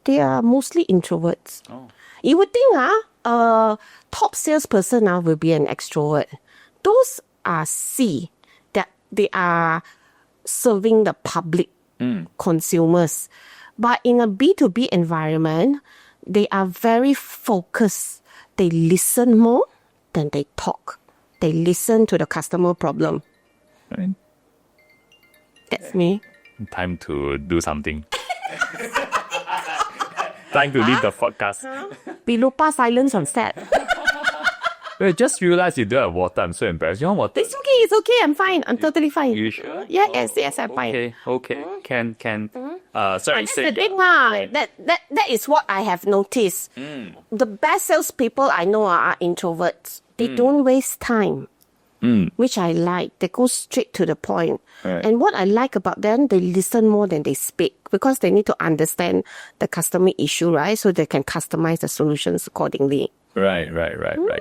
they are mostly introverts. Oh. You would think a top salesperson will be an extrovert. Those are C, that they are serving the public consumers. But in a B2B environment, they are very focused. They listen more than they talk. They listen to the customer problem. Right. That's me. Time to do something. Time to leave the podcast. Bilupa silence on set. I just realized you don't have water. I'm so embarrassed. You want water? It's okay. I'm fine. I'm totally fine. You sure? Yes, I'm fine. Okay. Can. Sorry. That's the thing, that is what I have noticed. The best salespeople I know are introverts. They don't waste time, which I like. They go straight to the point. Right. And what I like about them, they listen more than they speak because they need to understand the customer issue, right? So they can customize the solutions accordingly. Right.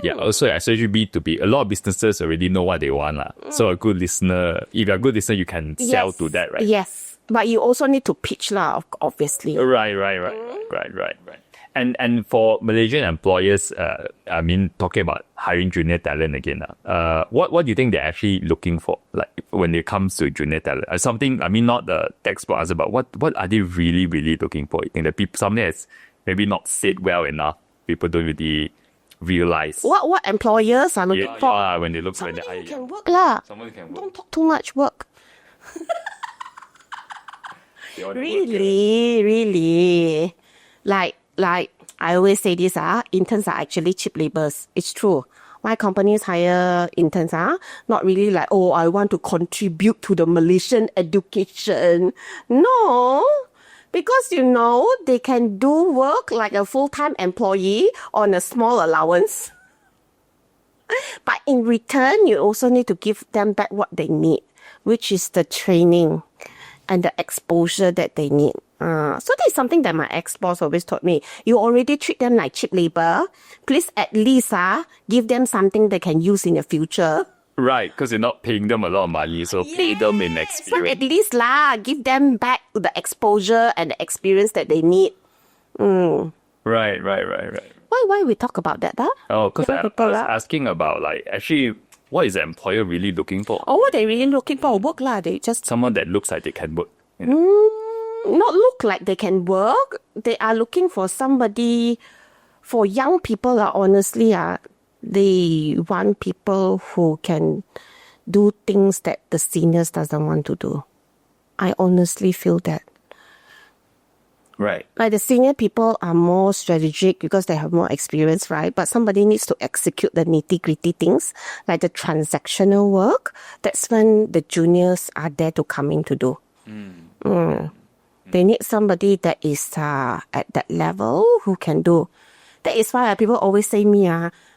Yeah. Also, especially B2B, a lot of businesses already know what they want. So a good listener, if you're a good listener, you can sell to that, right? Yes. But you also need to pitch, obviously. Right. And for Malaysian employers, talking about hiring junior talent again, what do you think they're actually looking for? Like when it comes to junior talent, something, not the textbook answer, but what are they really, really looking for? You think that people, something that's maybe not said well enough, people don't really realize. What employers are looking for? When they look for the Somebody who hire. can work lah. Someone who can work. Don't talk too much work. They want to work, Really. Like I always say this, interns are actually cheap laborers. It's true. Why companies hire interns, not really like, I want to contribute to the Malaysian education. No. Because, they can do work like a full-time employee on a small allowance. But in return, you also need to give them back what they need, which is the training and the exposure that they need. So that's something that my ex-boss always taught me. You already treat them like cheap labor. Please at least give them something they can use in the future. Right, because you're not paying them a lot of money, so pay them in So experience. at least give them back the exposure and the experience that they need. Right. Why we talk about that? Oh, because I People, was asking about actually, what is the employer really looking for? what they really looking for? Work They just Someone that looks like they can work. not look like they can work. They are looking for somebody. For young people, honestly, they want people who can do things that the seniors doesn't want to do. I honestly feel that. Right. Like the senior people are more strategic because they have more experience, right? But somebody needs to execute the nitty-gritty things, like the transactional work. That's when the juniors are there to come in to do. They need somebody that is at that level who can do. That is why people always say me,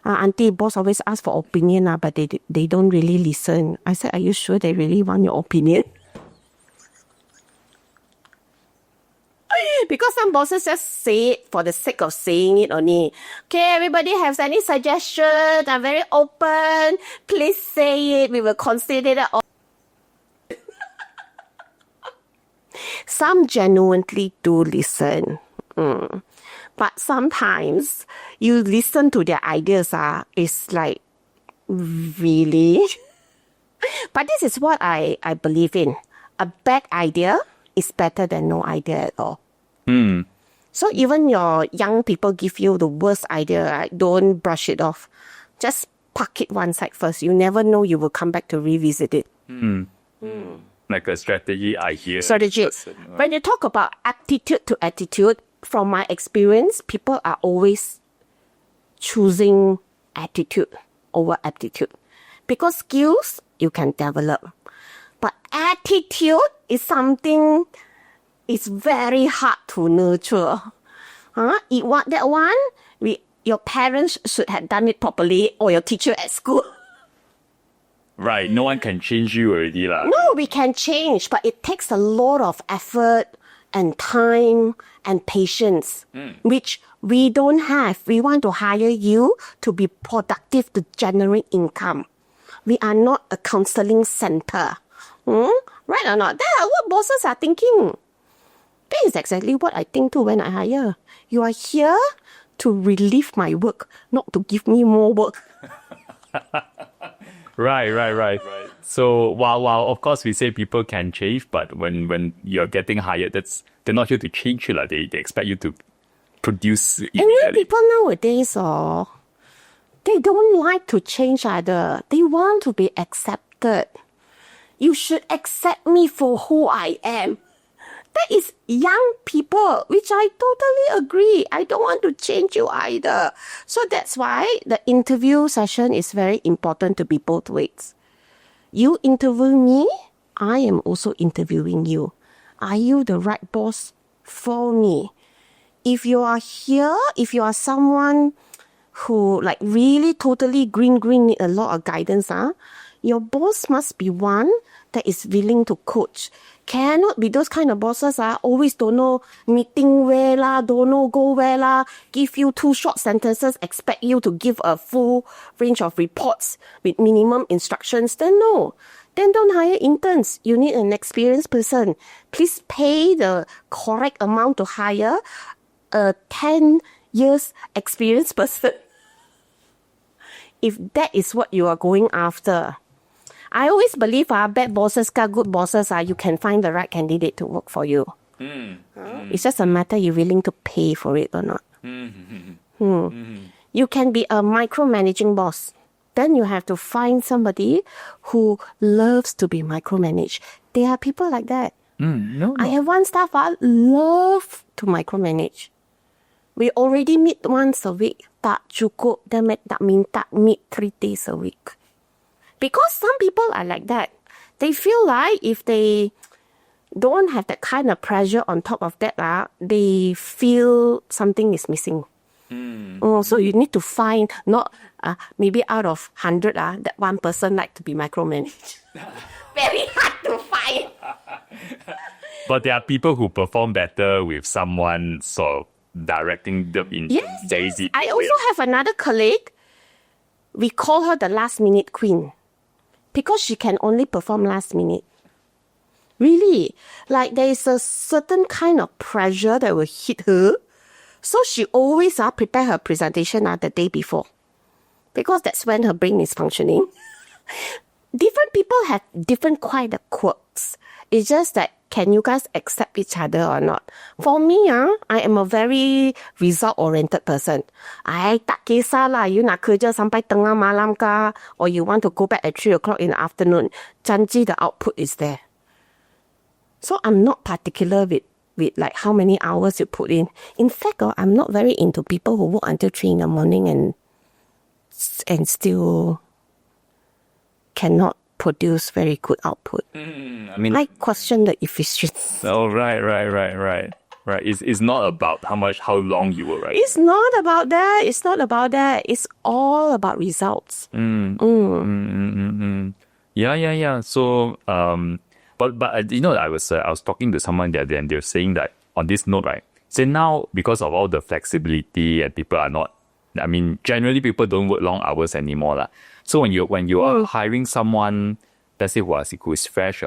auntie, boss always ask for opinion, but they don't really listen. I said, are you sure they really want your opinion? Because some bosses just say it for the sake of saying it only. Okay, everybody has any suggestions? I'm very open. Please say it. We will consider it. Some genuinely do listen. But sometimes you listen to their ideas, it's like, really? But this is what I believe in. A bad idea is better than no idea at all. So even your young people give you the worst idea, right? Don't brush it off. Just park it one side first. You never know, you will come back to revisit it. Like a strategy idea. Strategy. When you talk about attitude to attitude, from my experience, people are always choosing attitude over aptitude. Because skills, you can develop. But attitude is something it's very hard to nurture. That one, your parents should have done it properly, or your teacher at school. Right, no one can change you already lah. No, we can change, but it takes a lot of effort and time and patience, which we don't have. We want to hire you to be productive, to generate income. We are not a counseling center. Right or not? That's what bosses are thinking. That is exactly what I think too when I hire. You are here to relieve my work, not to give me more work. Right. So while of course we say people can change, but when you're getting hired, they're not here to change you. They expect you to produce. And people nowadays, they don't like to change either. They want to be accepted. You should accept me for who I am. That is young people, which I totally agree. I don't want to change you either. So that's why the interview session is very important to be both ways. You interview me, I am also interviewing you. Are you the right boss for me? If you are here, if you are someone who really totally green need a lot of guidance, your boss must be one that is willing to coach. Cannot be those kind of bosses always don't know meeting where lah, don't know go where lah, give you 2 short sentences, expect you to give a full range of reports with minimum instructions. Then no. Then don't hire interns. You need an experienced person. Please pay the correct amount to hire a 10 years experienced person. If that is what you are going after. I always believe bad bosses, good bosses, you can find the right candidate to work for you. It's just a matter you're willing to pay for it or not. You can be a micromanaging boss. Then you have to find somebody who loves to be micromanaged. There are people like that. No. I have one staff love to micromanage. We already meet once a week. Tak cukup, dan tak minta meet 3 days a week. Because some people are like that. They feel like if they don't have that kind of pressure on top of that, they feel something is missing. So you need to find, not maybe out of 100, that one person like to be micromanaged. Very hard to find. But there are people who perform better with someone sort of directing them in daisy. I also have another colleague. We call her the last minute queen. Because she can only perform last minute. Really. There is a certain kind of pressure that will hit her. So she always prepare her presentation the day before. Because that's when her brain is functioning. Different people have different kind of quirks. It's just that, can you guys accept each other or not? For me, I am a very result-oriented person. I tak kisah lah, you nak kerja sampai tengah malam kah, or you want to go back at 3 o'clock in the afternoon. Janji the output is there. So I'm not particular with how many hours you put in. In fact, I'm not very into people who work until 3 in the morning and still cannot produce very good output. I question the efficiency. Oh, right. It's not about how long you were, right? It's not about that. It's all about results. Yeah. So, but I was talking to someone the other day, and they're saying that on this note, right? Say now, because of all the flexibility and people are not, generally people don't work long hours anymore lah. So when you are hiring someone, let's say who is fresh,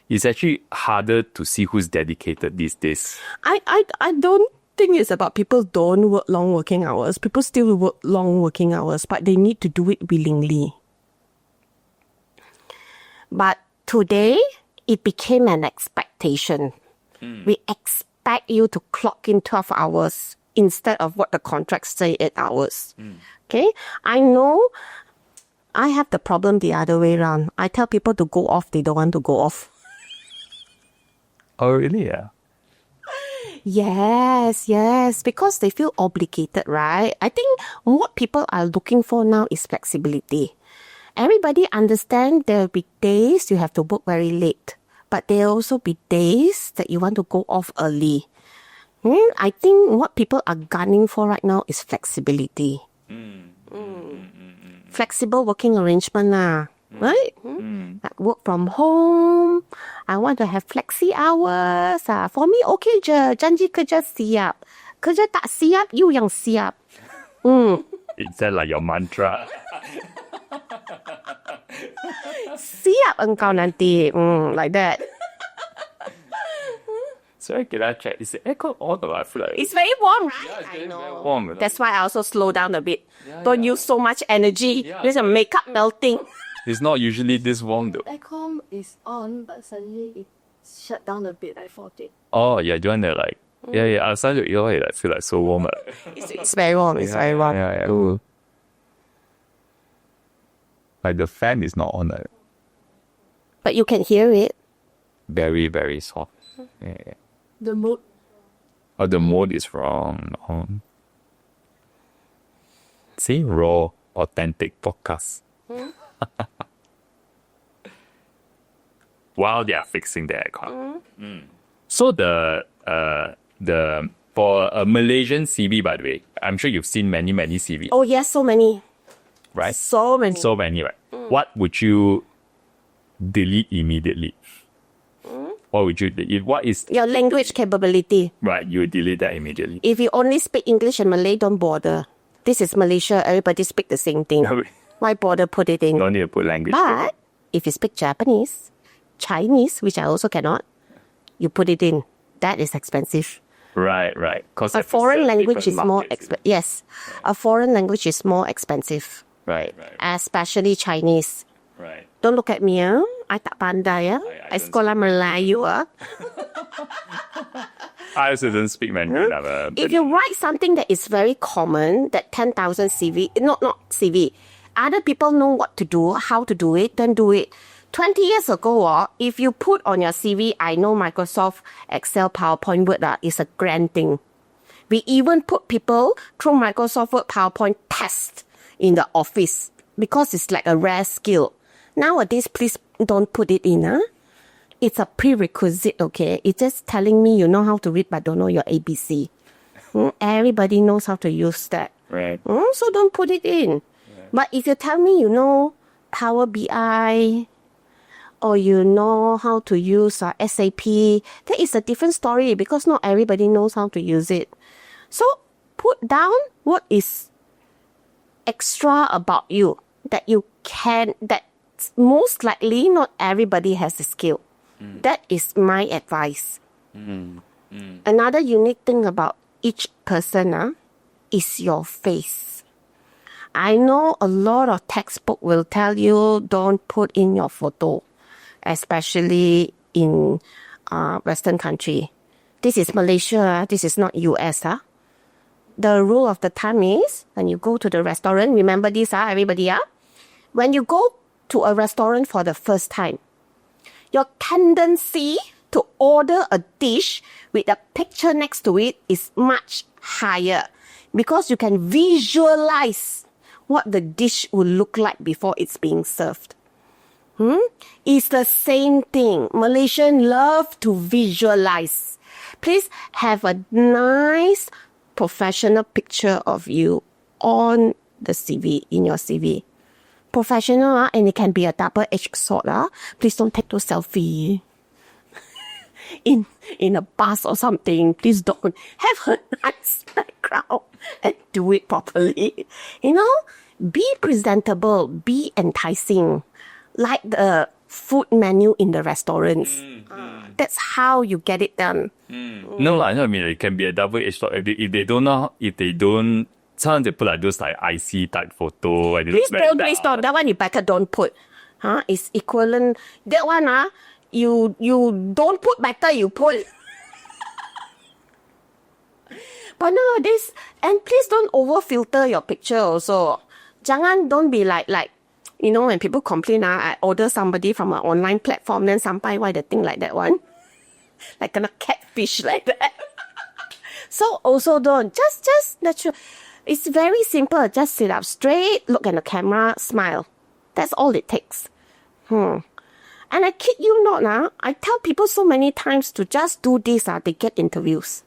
it's actually harder to see who's dedicated these days. I don't think it's about people don't work long working hours. People still work long working hours, but they need to do it willingly. But today, it became an expectation. We expect you to clock in 12 hours instead of what the contracts say 8 hours. Okay? I know I have the problem the other way around. I tell people to go off, they don't want to go off. Oh, really? Yeah. Yes, because they feel obligated, right? I think what people are looking for now is flexibility. Everybody understand there will be days you have to work very late, but there will also be days that you want to go off early. I think what people are gunning for right now is flexibility. Flexible working arrangement right? Like work from home. I want to have flexi hours. For me, okay je. Janji kerja siap. Kerja tak siap, you yang siap. Is that like your mantra? Siap engkau nanti. Like that. Sorry, can I check? Is the aircon on or I feel like It's very warm, right? it's I getting know. very warm. That's why I also slow down a bit. Don't use so much energy. There's a makeup melting. It's not usually this warm though. Aircon is on, but suddenly it shut down a bit. I thought it. Oh yeah, do you want to like I was starting to I feel like so warm. It's very warm. It's very warm. Yeah. Like the fan is not on. But you can hear it. Very, very soft. Yeah. The mood. Oh, the mode is wrong. See, raw, authentic podcast. While they are fixing the aircon. So the for a Malaysian CV, by the way, I'm sure you've seen many CVs, Oh yes, so many. right? So many. So many, right? What would you delete immediately? What would you delete? What is Your language capability. right? You delete that immediately. If you only speak English and Malay, don't bother. This is Malaysia. Everybody speak the same thing. Why bother put it in? No need to put language. But if you speak Japanese, Chinese, which I also cannot, you put it in. That is expensive. Right. Because A foreign language is more expensive. Yes, a foreign language is more expensive, Right. especially Chinese. Right. Don't look at me, I tak pandai, I don't sekolah Melayu, I also don't speak Mandarin. If you write something that is very common, that 10,000 CV, not CV, other people know what to do, how to do it, then do it. 20 years ago, if you put on your CV, I know Microsoft Excel, PowerPoint, Word is a grand thing. We even put people through Microsoft Word, PowerPoint test in the office because it's like a rare skill. Nowadays, please don't put it in. It's a prerequisite, okay? It's just telling me you know how to read but don't know your ABC. Everybody knows how to use that. Right. So don't put it in. But if you tell me you know Power BI or you know how to use SAP, that is a different story because not everybody knows how to use it. So put down what is extra about you that you can, that most likely not everybody has the skill. That is my advice. Another unique thing about each person is your face. I know a lot of textbook will tell you don't put in your photo, especially in Western country. This is Malaysia, this is not US. The rule of the thumb is when you go to the restaurant, remember this, everybody, when you go to a restaurant for the first time, your tendency to order a dish with a picture next to it is much higher because you can visualize what the dish will look like before it's being served. It's the same thing. Malaysians love to visualize. Please have a nice professional picture of you on the CV, in your CV. Professional, and it can be a double-edged sword. Please don't take those selfie in a bus or something. Please don't. Have a nice background and do it properly. Be presentable, be enticing, like the food menu in the restaurants. That's how you get it done. No, I mean it can be a double-edged sword. If they don't. Sometimes they put like those like IC type photo. And Please don't. That one you better don't put. It's equivalent. That one, you don't put better, you put. But nowadays, and please don't over filter your picture also. Don't be like, when people complain, I order somebody from an online platform, then sampai why the thing like that one? Like a catfish like that. So also don't. Just natural. It's very simple. Just sit up straight, look at the camera, smile. That's all it takes. And I kid you not, I tell people so many times to just do this, they get interviews.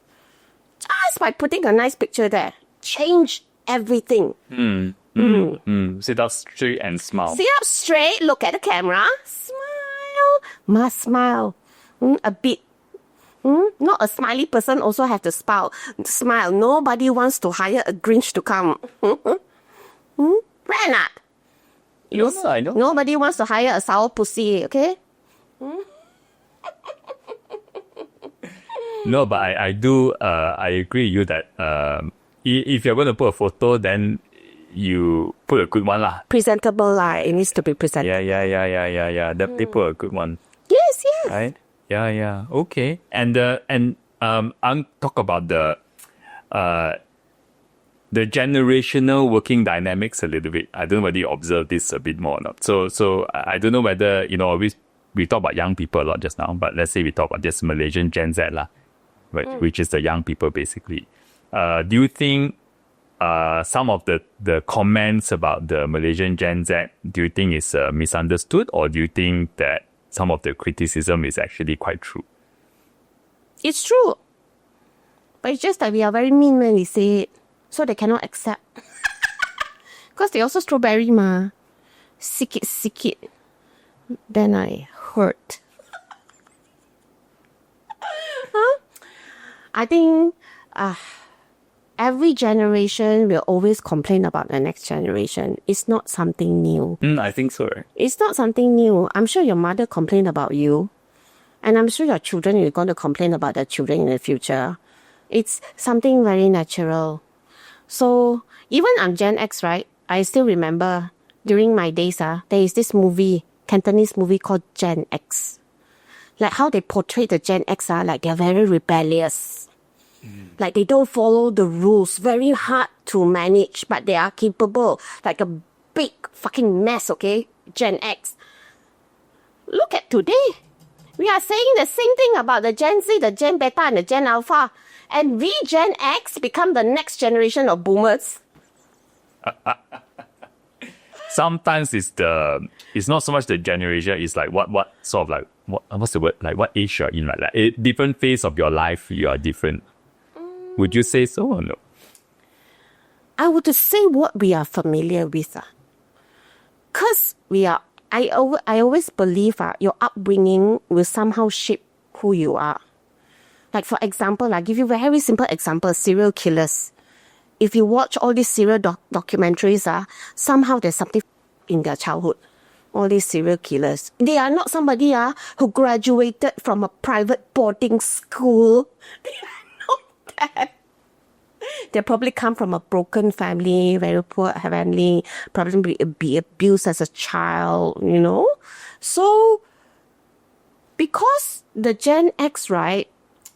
Just by putting a nice picture there. Change everything. Sit up straight and smile. Sit up straight, look at the camera, smile. Must smile. A bit. Not a smiley person also have to smile. Nobody wants to hire a Grinch to come. Right not? I know. Nobody wants to hire a sour pussy, okay? No, but I do, I agree with you that if you're going to put a photo, then you put a good one lah. Presentable lah. It needs to be presentable. Yeah. Definitely put a good one. Yes. Right? Yeah. Okay. And I'll talk about the generational working dynamics a little bit. I don't know whether you observe this a bit more or not. So I don't know whether, we talk about young people a lot just now, but let's say we talk about this Malaysian Gen Z lah, right? Which is the young people basically. Do you think some of the comments about the Malaysian Gen Z, do you think is misunderstood, or do you think that some of the criticism is actually quite true? It's true. But it's just that we are very mean when we say it. So they cannot accept. Because they also strawberry ma. Sikit. Then I hurt. I think every generation will always complain about the next generation. It's not something new. I think so, right? It's not something new. I'm sure your mother complained about you. And I'm sure your children are going to complain about their children in the future. It's something very natural. So, even I'm Gen X, right? I still remember during my days, there is this movie, Cantonese movie called Gen X. Like how they portray the Gen X, like they're very rebellious. Like they don't follow the rules, very hard to manage, but they are capable. Like a big fucking mess, okay? Gen X. Look at today. We are saying the same thing about the Gen Z, the Gen Beta, and the Gen Alpha. And we, Gen X, become the next generation of boomers. Sometimes it's not so much the generation, it's like what sort of like, what's the word? Like what age you're in, right? Like different phase of your life, you are different. Would you say so or no? I would say what we are familiar with. Because I always believe your upbringing will somehow shape who you are. Like for example, I give you a very simple example, serial killers. If you watch all these serial documentaries, somehow there's something in their childhood. All these serial killers. They are not somebody who graduated from a private boarding school. They are not that. They probably come from a broken family, very poor family, probably be abused as a child, So, because the Gen X, right,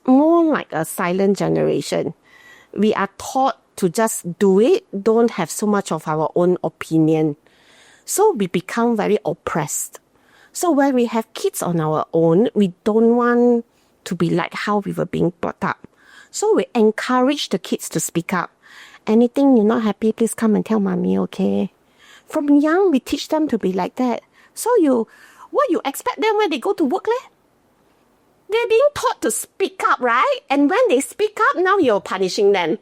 more like a silent generation, we are taught to just do it, don't have so much of our own opinion. So we become very oppressed. So when we have kids on our own, we don't want to be like how we were being brought up. So we encourage the kids to speak up. Anything you're not happy, please come and tell mommy, okay? From young, we teach them to be like that. So what you expect them when they go to work, leh? They're being taught to speak up, right? And when they speak up, now you're punishing them.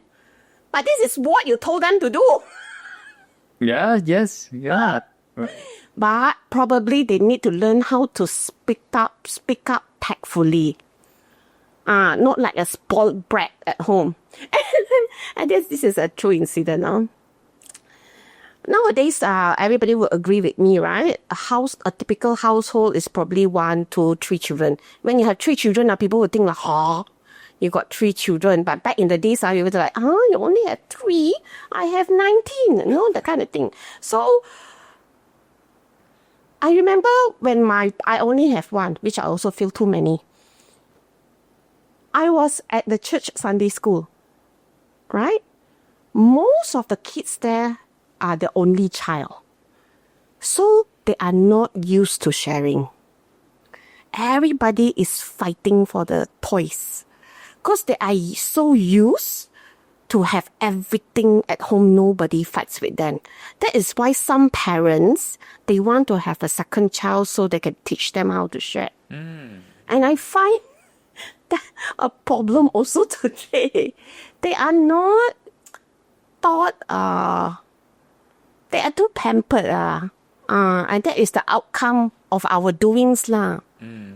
But this is what you told them to do. Yeah. Right. But probably they need to learn how to speak up tactfully. Not like a spoiled brat at home. And this is a true incident. Nowadays, everybody will agree with me, right? A typical household is probably 1, 2, 3 children. When you have 3 children, people will think like, you got 3 children. But back in the days, you were like, you only have 3. I have 19, that kind of thing. So, I remember when I only have 1, which I also feel too many. I was at the church Sunday school, right? Most of the kids there are the only child. So they are not used to sharing. Everybody is fighting for the toys. because they are so used to have everything at home. Nobody fights with them. That is why some parents, they want to have a second child so they can teach them how to share. And I find that a problem also today. They are not taught, they are too pampered. And that is the outcome of our doings lah.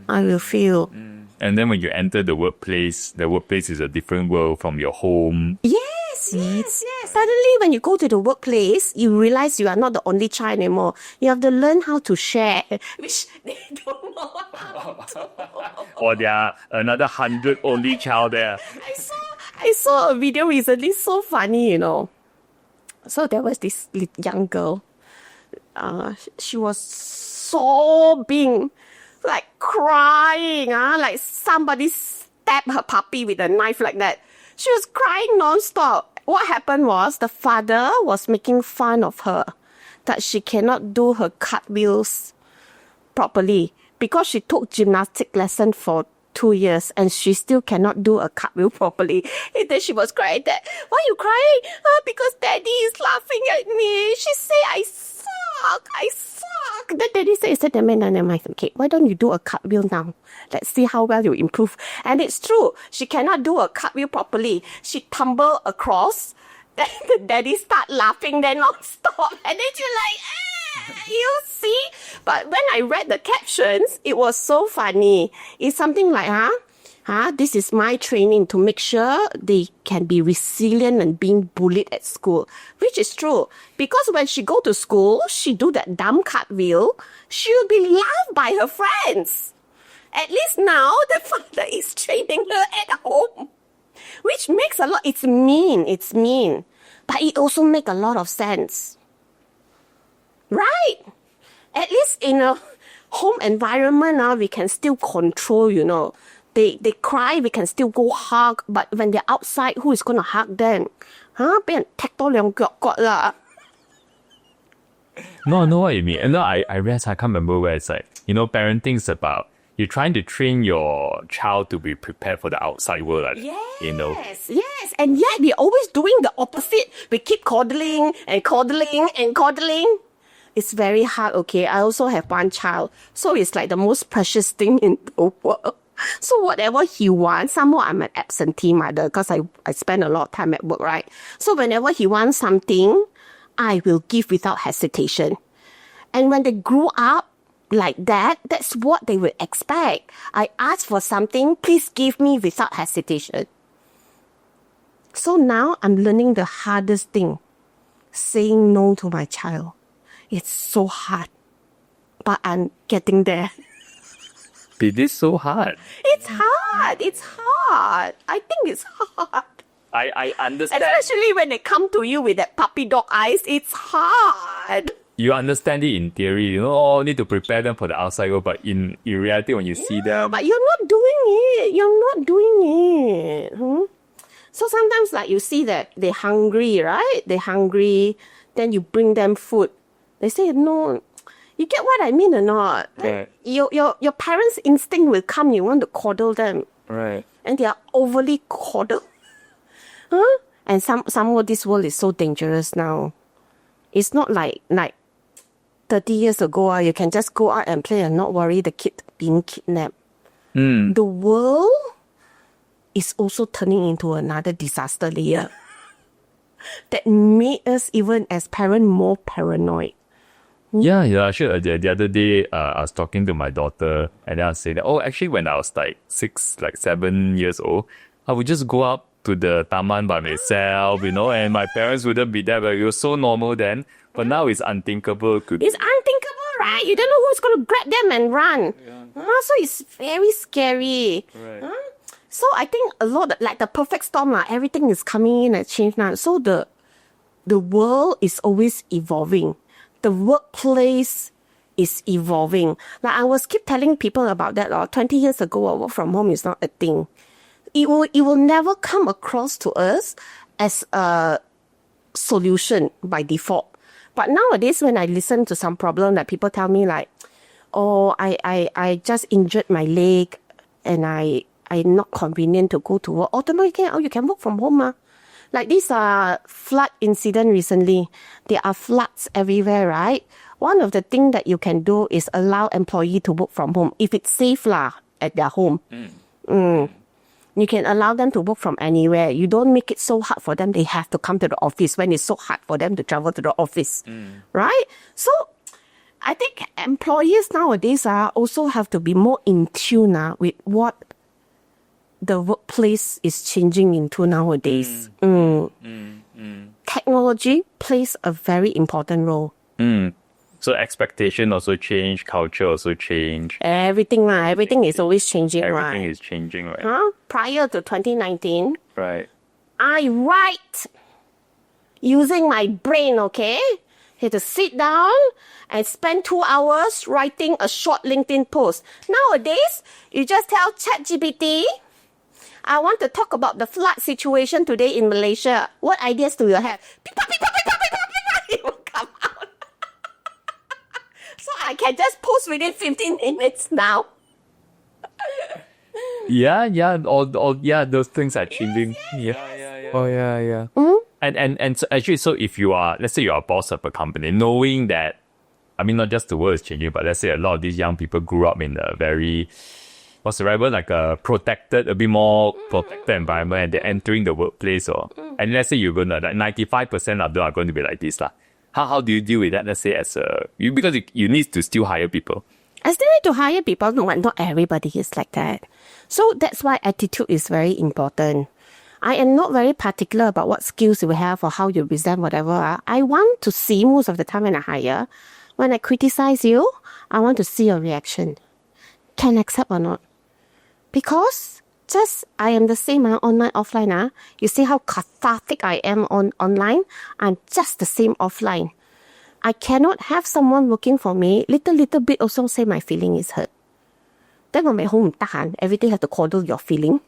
I will feel. And then when you enter the workplace is a different world from your home. Yes. Suddenly when you go to the workplace, you realize you are not the only child anymore. You have to learn how to share, which they don't know how to. Or there are another 100 only child there. I saw a video recently, so funny, So there was this young girl. She was sobbing, like crying, like somebody stabbed her puppy with a knife like that. She was crying non-stop. What happened was the father was making fun of her that she cannot do her cartwheels properly because she took gymnastic lesson for 2 years and she still cannot do a cartwheel properly. And then she was crying that, why are you crying? Because daddy is laughing at me. She say I suck. Then daddy said, never mind. Okay, why don't you do a cartwheel now? Let's see how well you improve. And it's true. She cannot do a cartwheel properly. She tumbled across. Then the daddy start laughing then non-stop. And then she's like, you see? But when I read the captions, it was so funny. It's something like, this is my training to make sure they can be resilient and being bullied at school. Which is true. Because when she go to school, she do that dumb cartwheel, she'll be laughed by her friends. At least now, the father is training her at home. Which makes a lot, it's mean. But it also make a lot of sense. Right? At least in a home environment, we can still control, They cry, we can still go hug. But when they're outside, who is going to hug them? 俾人踢多兩腳骨啦. No, I know what you mean. And I read, I can't remember where it's like, parenting is about you're trying to train your child to be prepared for the outside world. Yes. And yet we're always doing the opposite. We keep coddling. It's very hard, okay? I also have one child. So it's like the most precious thing in the world. So whatever he wants, somehow I'm an absentee mother because I spend a lot of time at work, right? So whenever he wants something, I will give without hesitation. And when they grew up like that, that's what they would expect. I ask for something, please give me without hesitation. So now I'm learning the hardest thing, saying no to my child. It's so hard, but I'm getting there. It is so hard. It's hard. I think it's hard. I understand. Especially when they come to you with that puppy dog eyes, it's hard. You understand it in theory, need to prepare them for the outside world, but in reality, when you see them... But you're not doing it. So sometimes like you see that they're hungry, right? They're hungry, then you bring them food. They say, no, you get what I mean or not? Right. Your parents' instinct will come, you want to coddle them. Right. And they are overly coddled. And somehow this world is so dangerous now. It's not like 30 years ago, you can just go out and play and not worry the kid being kidnapped. The world is also turning into another disaster layer that made us, even as parents, more paranoid. Yeah, sure. The other day, I was talking to my daughter and then I was saying that, actually when I was like 7 years old, I would just go up to the taman by myself, and my parents wouldn't be there, but it was so normal then. But now it's unthinkable. It's unthinkable, right? You don't know who's going to grab them and run. Yeah. So it's very scary. Right. So I think a lot, like the perfect storm, everything is coming in and change now. So the world is always evolving. The workplace is evolving. Like I was keep telling people about that. 20 years ago, work from home is not a thing. It will never come across to us as a solution by default. But nowadays, when I listen to some problem that people tell me like, I just injured my leg and I are not convenient to go to work, automatically, you can work from home. Like this flood incident recently, there are floods everywhere, right? One of the things that you can do is allow employee to work from home if it's safe at their home. You can allow them to work from anywhere. You don't make it so hard for them. They have to come to the office when it's so hard for them to travel to the office, right? So I think employers nowadays also have to be more in tune with what the workplace is changing into nowadays. Technology plays a very important role. So expectation also change, culture also change. Everything is always changing, Everything right? is changing, right? Prior to 2019, Right. I write using my brain, okay? Had to sit down and spend 2 hours writing a short LinkedIn post. Nowadays, you just tell ChatGPT, I want to talk about the flood situation today in Malaysia. What ideas do you have? It will come out. So I can just post within 15 minutes now. Yeah, those things are changing. Yeah. Oh, yeah. And so actually, so if you are, let's say you're a boss of a company, knowing that, I mean, not just the world is changing, but let's say a lot of these young people grew up in a very, what's the right word, like a bit more protected environment, and they're entering the workplace, and let's say you're gonna, like 95% of them are going to be like this. How do you deal with that? Let's say because you need to still hire people. I still need to hire people. No, not everybody is like that. So that's why attitude is very important. I am not very particular about what skills you have or how you present, whatever. I want to see most of the time when I hire, when I criticize you, I want to see your reaction. Can accept or not? Because I am the same online, offline. You see how cathartic I am online? I'm just the same offline. I cannot have someone working for me, little bit also say my feeling is hurt. Then on my home, every day have to coddle your feeling.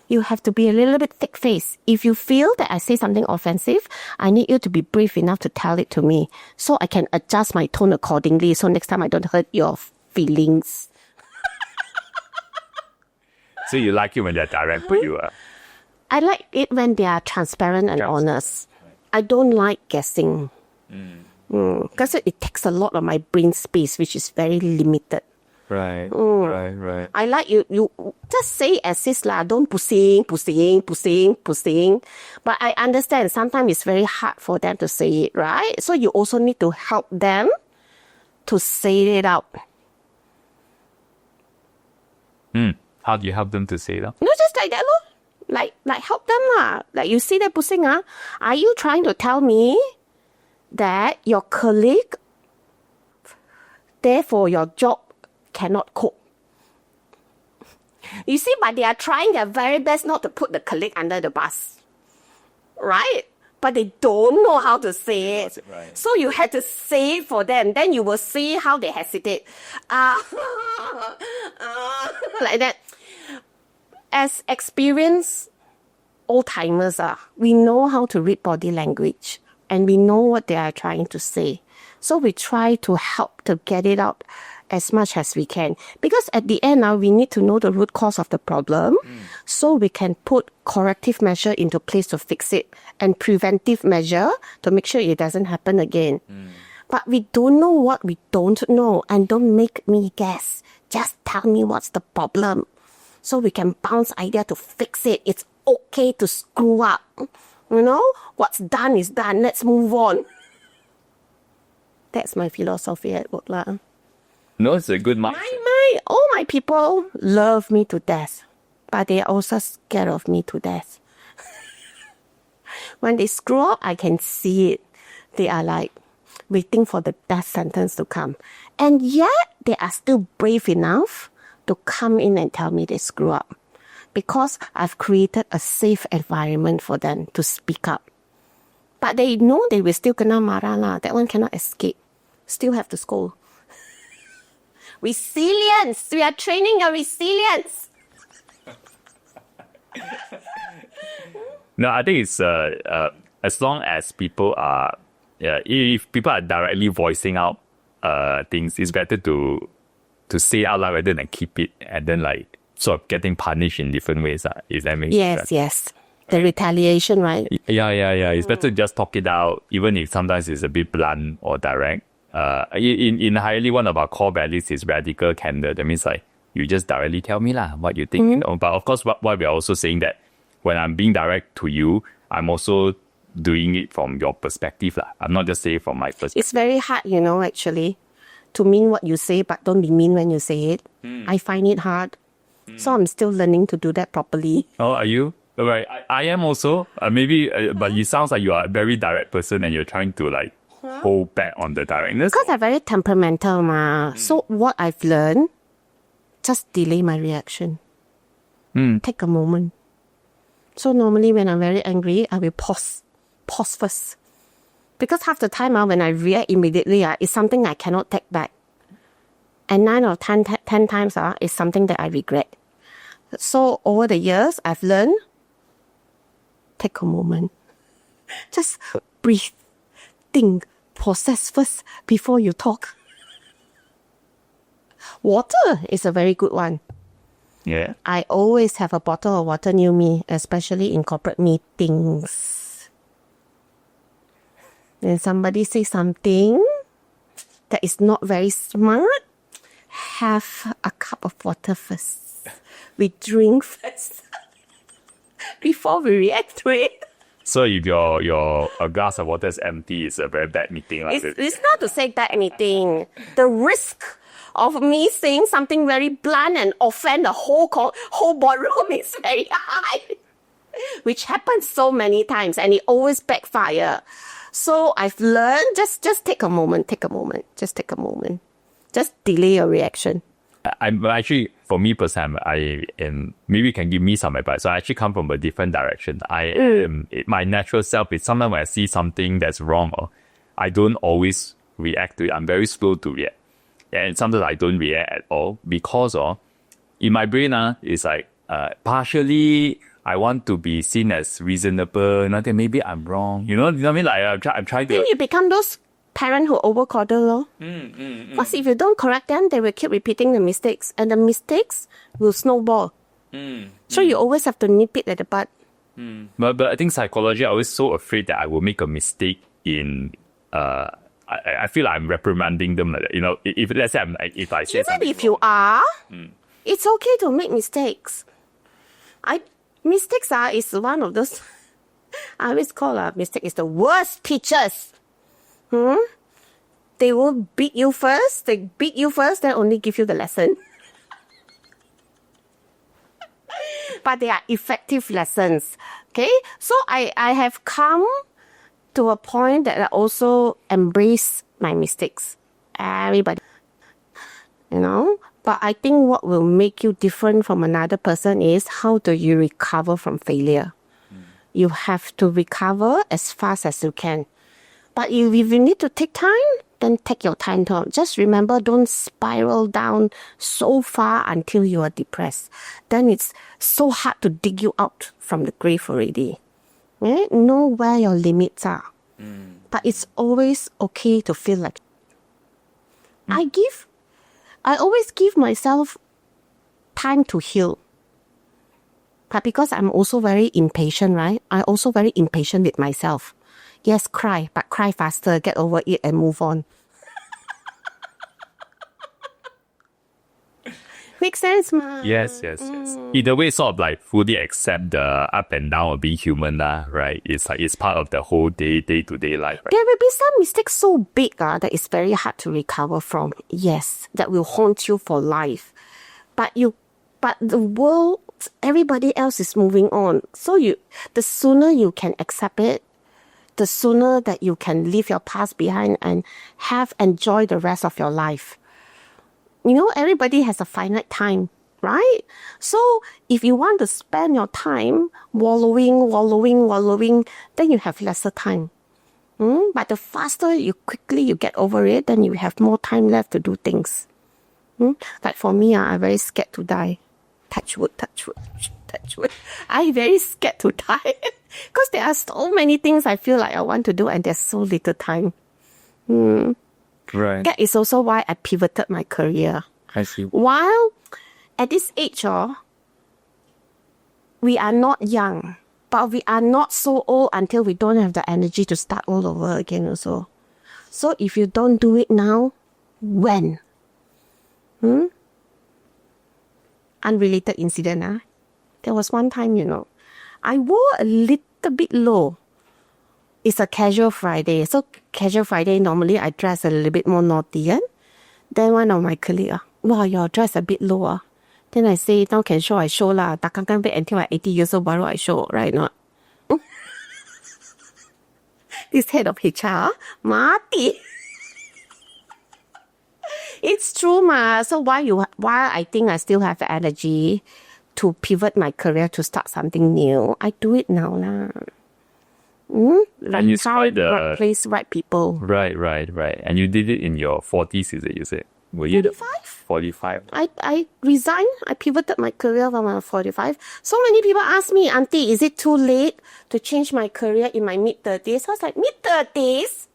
You have to be a little bit thick-faced. If you feel that I say something offensive, I need you to be brave enough to tell it to me so I can adjust my tone accordingly so next time I don't hurt your feelings. So you like it when they're direct, but you are. I like it when they are transparent and honest. I don't like guessing. Because it takes a lot of my brain space, which is very limited. Right. Right. I like you just say as is don't pusing. But I understand sometimes it's very hard for them to say it, right? So you also need to help them to say it out. How do you help them to say that? No, just like that, like help them Like you see that pusing are you trying to tell me that your colleague, therefore your job cannot cope? You see, but they are trying their very best not to put the colleague under the bus, right? But they don't know how to say it. Right. So you had to say it for them. Then you will see how they hesitate. Like that. As experienced old-timers, we know how to read body language. And we know what they are trying to say. So we try to help to get it out as much as we can. Because at the end, we need to know the root cause of the problem so we can put corrective measure into place to fix it and preventive measure to make sure it doesn't happen again. But we don't know what we don't know, and don't make me guess. Just tell me what's the problem so we can bounce idea to fix it. It's okay to screw up. You know, what's done is done. Let's move on. That's my philosophy at work. No, it's a good mindset. All my people love me to death, but they are also scared of me to death. When they screw up, I can see it. They are like waiting for the death sentence to come. And yet, they are still brave enough to come in and tell me they screw up. Because I've created a safe environment for them to speak up. But they know they will still kena marah. That one cannot escape. Still have to scold. Resilience. We are training your resilience. No, I think it's as long as people are, if people are directly voicing out things, it's better to say out loud rather than keep it and then like sort of getting punished in different ways. If that makes sense. Yes. The retaliation, right? Yeah. It's better to just talk it out, even if sometimes it's a bit blunt or direct. In Highly, one of our core values is radical candor. That means like, you just directly tell me what you think. You know? But of course, what we're also saying that when I'm being direct to you, I'm also doing it from your perspective. I'm not just saying from my perspective. It's very hard, actually, to mean what you say, but don't be mean when you say it. I find it hard. So I'm still learning to do that properly. Oh, are you? Right. I am also. But it sounds like you are a very direct person and you're trying to hold back on the directness. Because I'm very temperamental, ma. So what I've learned, just delay my reaction. Take a moment. So normally when I'm very angry, I will pause first. Because half the time when I react immediately, it's something I cannot take back. And 9 or 10 times it's something that I regret. So over the years, I've learned, take a moment. Just breathe, think, process first before you talk. Water is a very good one. Yeah. I always have a bottle of water near me, especially in corporate meetings. When somebody says something that is not very smart, have a cup of water first. We drink first before we react to it. So if your a glass of water is empty, it's a very bad meeting. It's not to say that anything. The risk of me saying something very blunt and offend the whole boardroom is very high, which happens so many times, and it always backfire. So I've learned just take a moment. Just take a moment. Just delay your reaction. I'm actually, for me personally, I am, maybe you can give me some advice. So I actually come from a different direction. My natural self is sometimes when I see something that's wrong, or I don't always react to it. I'm very slow to react. And sometimes I don't react at all because in my brain, it's like, partially I want to be seen as reasonable. Nothing, maybe I'm wrong. You know what I mean? Like I'm trying to. Then you become those parents who overcoddle. Because if you don't correct them, they will keep repeating the mistakes, and the mistakes will snowball. So you always have to nip it at the bud. But I think psychology, I'm always so afraid that I will make a mistake in. I feel like I'm reprimanding them. If let's say if I say even something if you are, it's okay to make mistakes. Mistakes is one of those. I always call a mistake is the worst teachers. They will beat you first. They beat you first, then only give you the lesson. But they are effective lessons. Okay, so I have come to a point that I also embrace my mistakes. Everybody, But I think what will make you different from another person is how do you recover from failure. You have to recover as fast as you can. But if you need to take time, then take your time. Just remember, don't spiral down so far until you are depressed. Then it's so hard to dig you out from the grave already. Know where your limits are. But it's always okay to feel like I always give myself time to heal. But because I'm also very impatient, right? I'm also very impatient with myself. Yes, cry, but cry faster, get over it and move on. Makes sense, ma? Yes. Either way, sort of like fully accept the up and down of being human, right? It's like it's part of the whole day-to-day life, right? There will be some mistakes so big that it's very hard to recover from. Yes, that will haunt you for life. But the world, everybody else is moving on. So the sooner you can accept it, the sooner that you can leave your past behind and enjoy the rest of your life. Everybody has a finite time, right? So if you want to spend your time wallowing, then you have lesser time. But the faster you get over it, then you have more time left to do things. Like for me, I'm very scared to die. Touch wood. I'm very scared to die. Because there are so many things I feel like I want to do and there's so little time. Right. That is also why I pivoted my career. I see. While at this age, we are not young, but we are not so old until we don't have the energy to start all over again also. So if you don't do it now, when? Unrelated incident. There was one time, I wore a little bit low. It's a casual Friday. So casual Friday, normally I dress a little bit more naughty. Then one of my colleagues, wow, your dress a bit low. Then I say, now can show, I show lah. Takkan wait until I 80 years old, baru I show, right? Not. This head of HR, mati. It's true, ma. So why I think I still have the energy to pivot my career to start something new? I do it now, lah. And you tried the right place, right people. Right. And you did it in your 40s, is it? You said, were you 45? 45. I resigned. I pivoted my career when I was 45. So many people ask me, Auntie, is it too late to change my career in my mid-30s? I was like, mid-30s?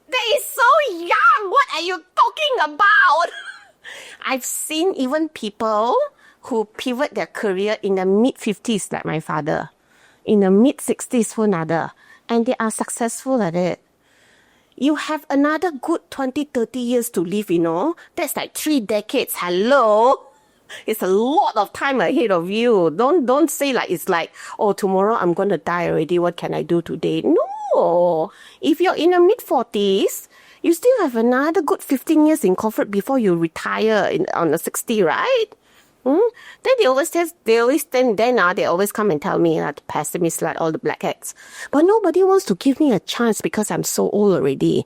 That is so young. What are you talking about? I've seen even people who pivot their career in the mid-50s, like my father, in the mid-60s for another, and they are successful at it. You have another good 20, 30 years to live, That's like 3 decades. Hello? It's a lot of time ahead of you. Don't say it's like, oh, tomorrow I'm going to die already. What can I do today? No. If you're in the mid-40s, you still have another good 15 years in comfort before you retire on the 60, right? Then they always come and tell me the pessimists, like all the black hats. But nobody wants to give me a chance because I'm so old already.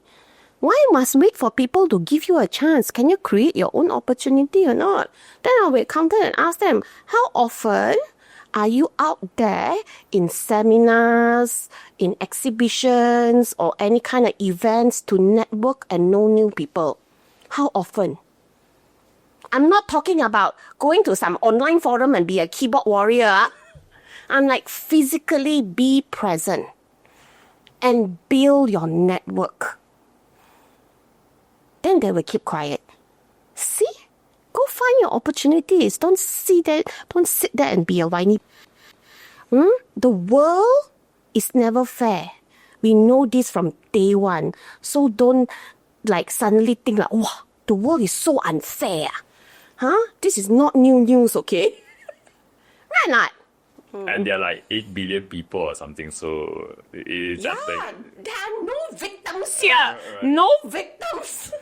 Why must wait for people to give you a chance? Can you create your own opportunity or not? Then I will counter and ask them, how often are you out there in seminars, in exhibitions, or any kind of events to network and know new people? How often? I'm not talking about going to some online forum and be a keyboard warrior. I'm like physically be present and build your network. Then they will keep quiet. See? Go find your opportunities. Don't sit there and be a whiny. The world is never fair. We know this from day one. So don't suddenly think wow, the world is so unfair. This is not new news, okay? Right not? And there are like 8 billion people or something, so it's there are no victims here. Right. No victims.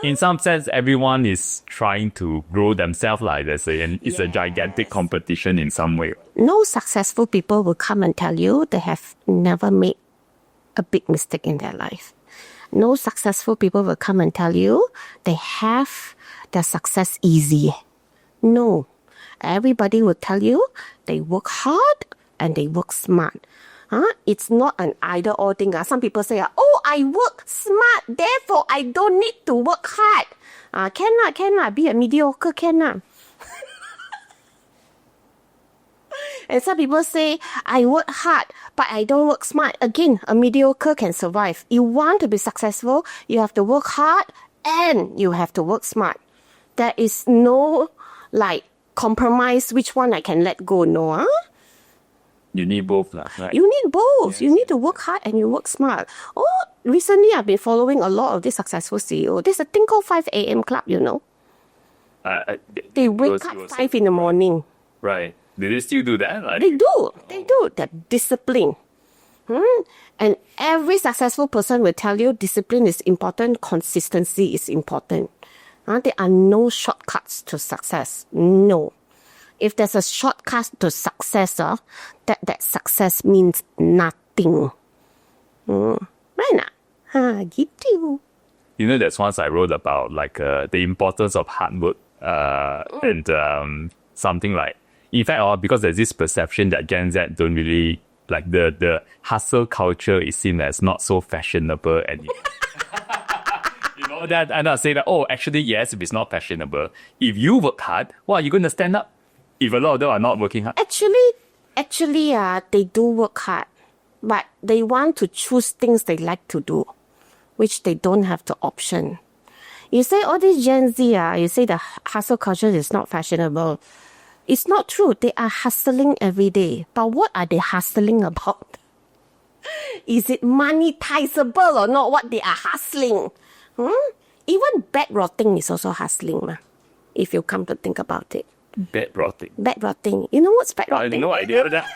In some sense, everyone is trying to grow themselves, like they say, and it's a gigantic competition in some way. No successful people will come and tell you they have never made a big mistake in their life. No successful people will come and tell you they have their success easy. No. Everybody will tell you they work hard and they work smart. It's not an either or thing. Some people say, oh, I work smart, therefore I don't need to work hard. Cannot. Be a mediocre, cannot. And some people say, I work hard, but I don't work smart. Again, a mediocre can survive. You want to be successful, you have to work hard and you have to work smart. There is no, compromise which one I can let go, no? You need both, right? You need both. Yes. You need to work hard and you work smart. Oh, recently I've been following a lot of these successful CEOs. There's a thing called 5 a.m. club, They wake up 5 in the morning. Right. Do they still do that? They do. They're disciplined. And every successful person will tell you discipline is important, consistency is important. There are no shortcuts to success. No. If there's a shortcut to success, that success means nothing. Right now? Gitu. There's once I wrote about the importance of hard work and something like, in fact, because there's this perception that Gen Z don't really, the hustle culture is seen as not so fashionable and that I'm not saying that, actually, yes, if it's not fashionable, if you work hard, are you going to stand up? If a lot of them are not working hard? Actually, they do work hard, but they want to choose things they like to do, which they don't have the option. You say all this Gen Z, you say the hustle culture is not fashionable. It's not true. They are hustling every day. But what are they hustling about? Is it monetizable or not what they are hustling? Even bed rotting is also hustling, ma, if you come to think about it. Bed rotting. Bed rotting. You know what's bed I rotting? have no idea that.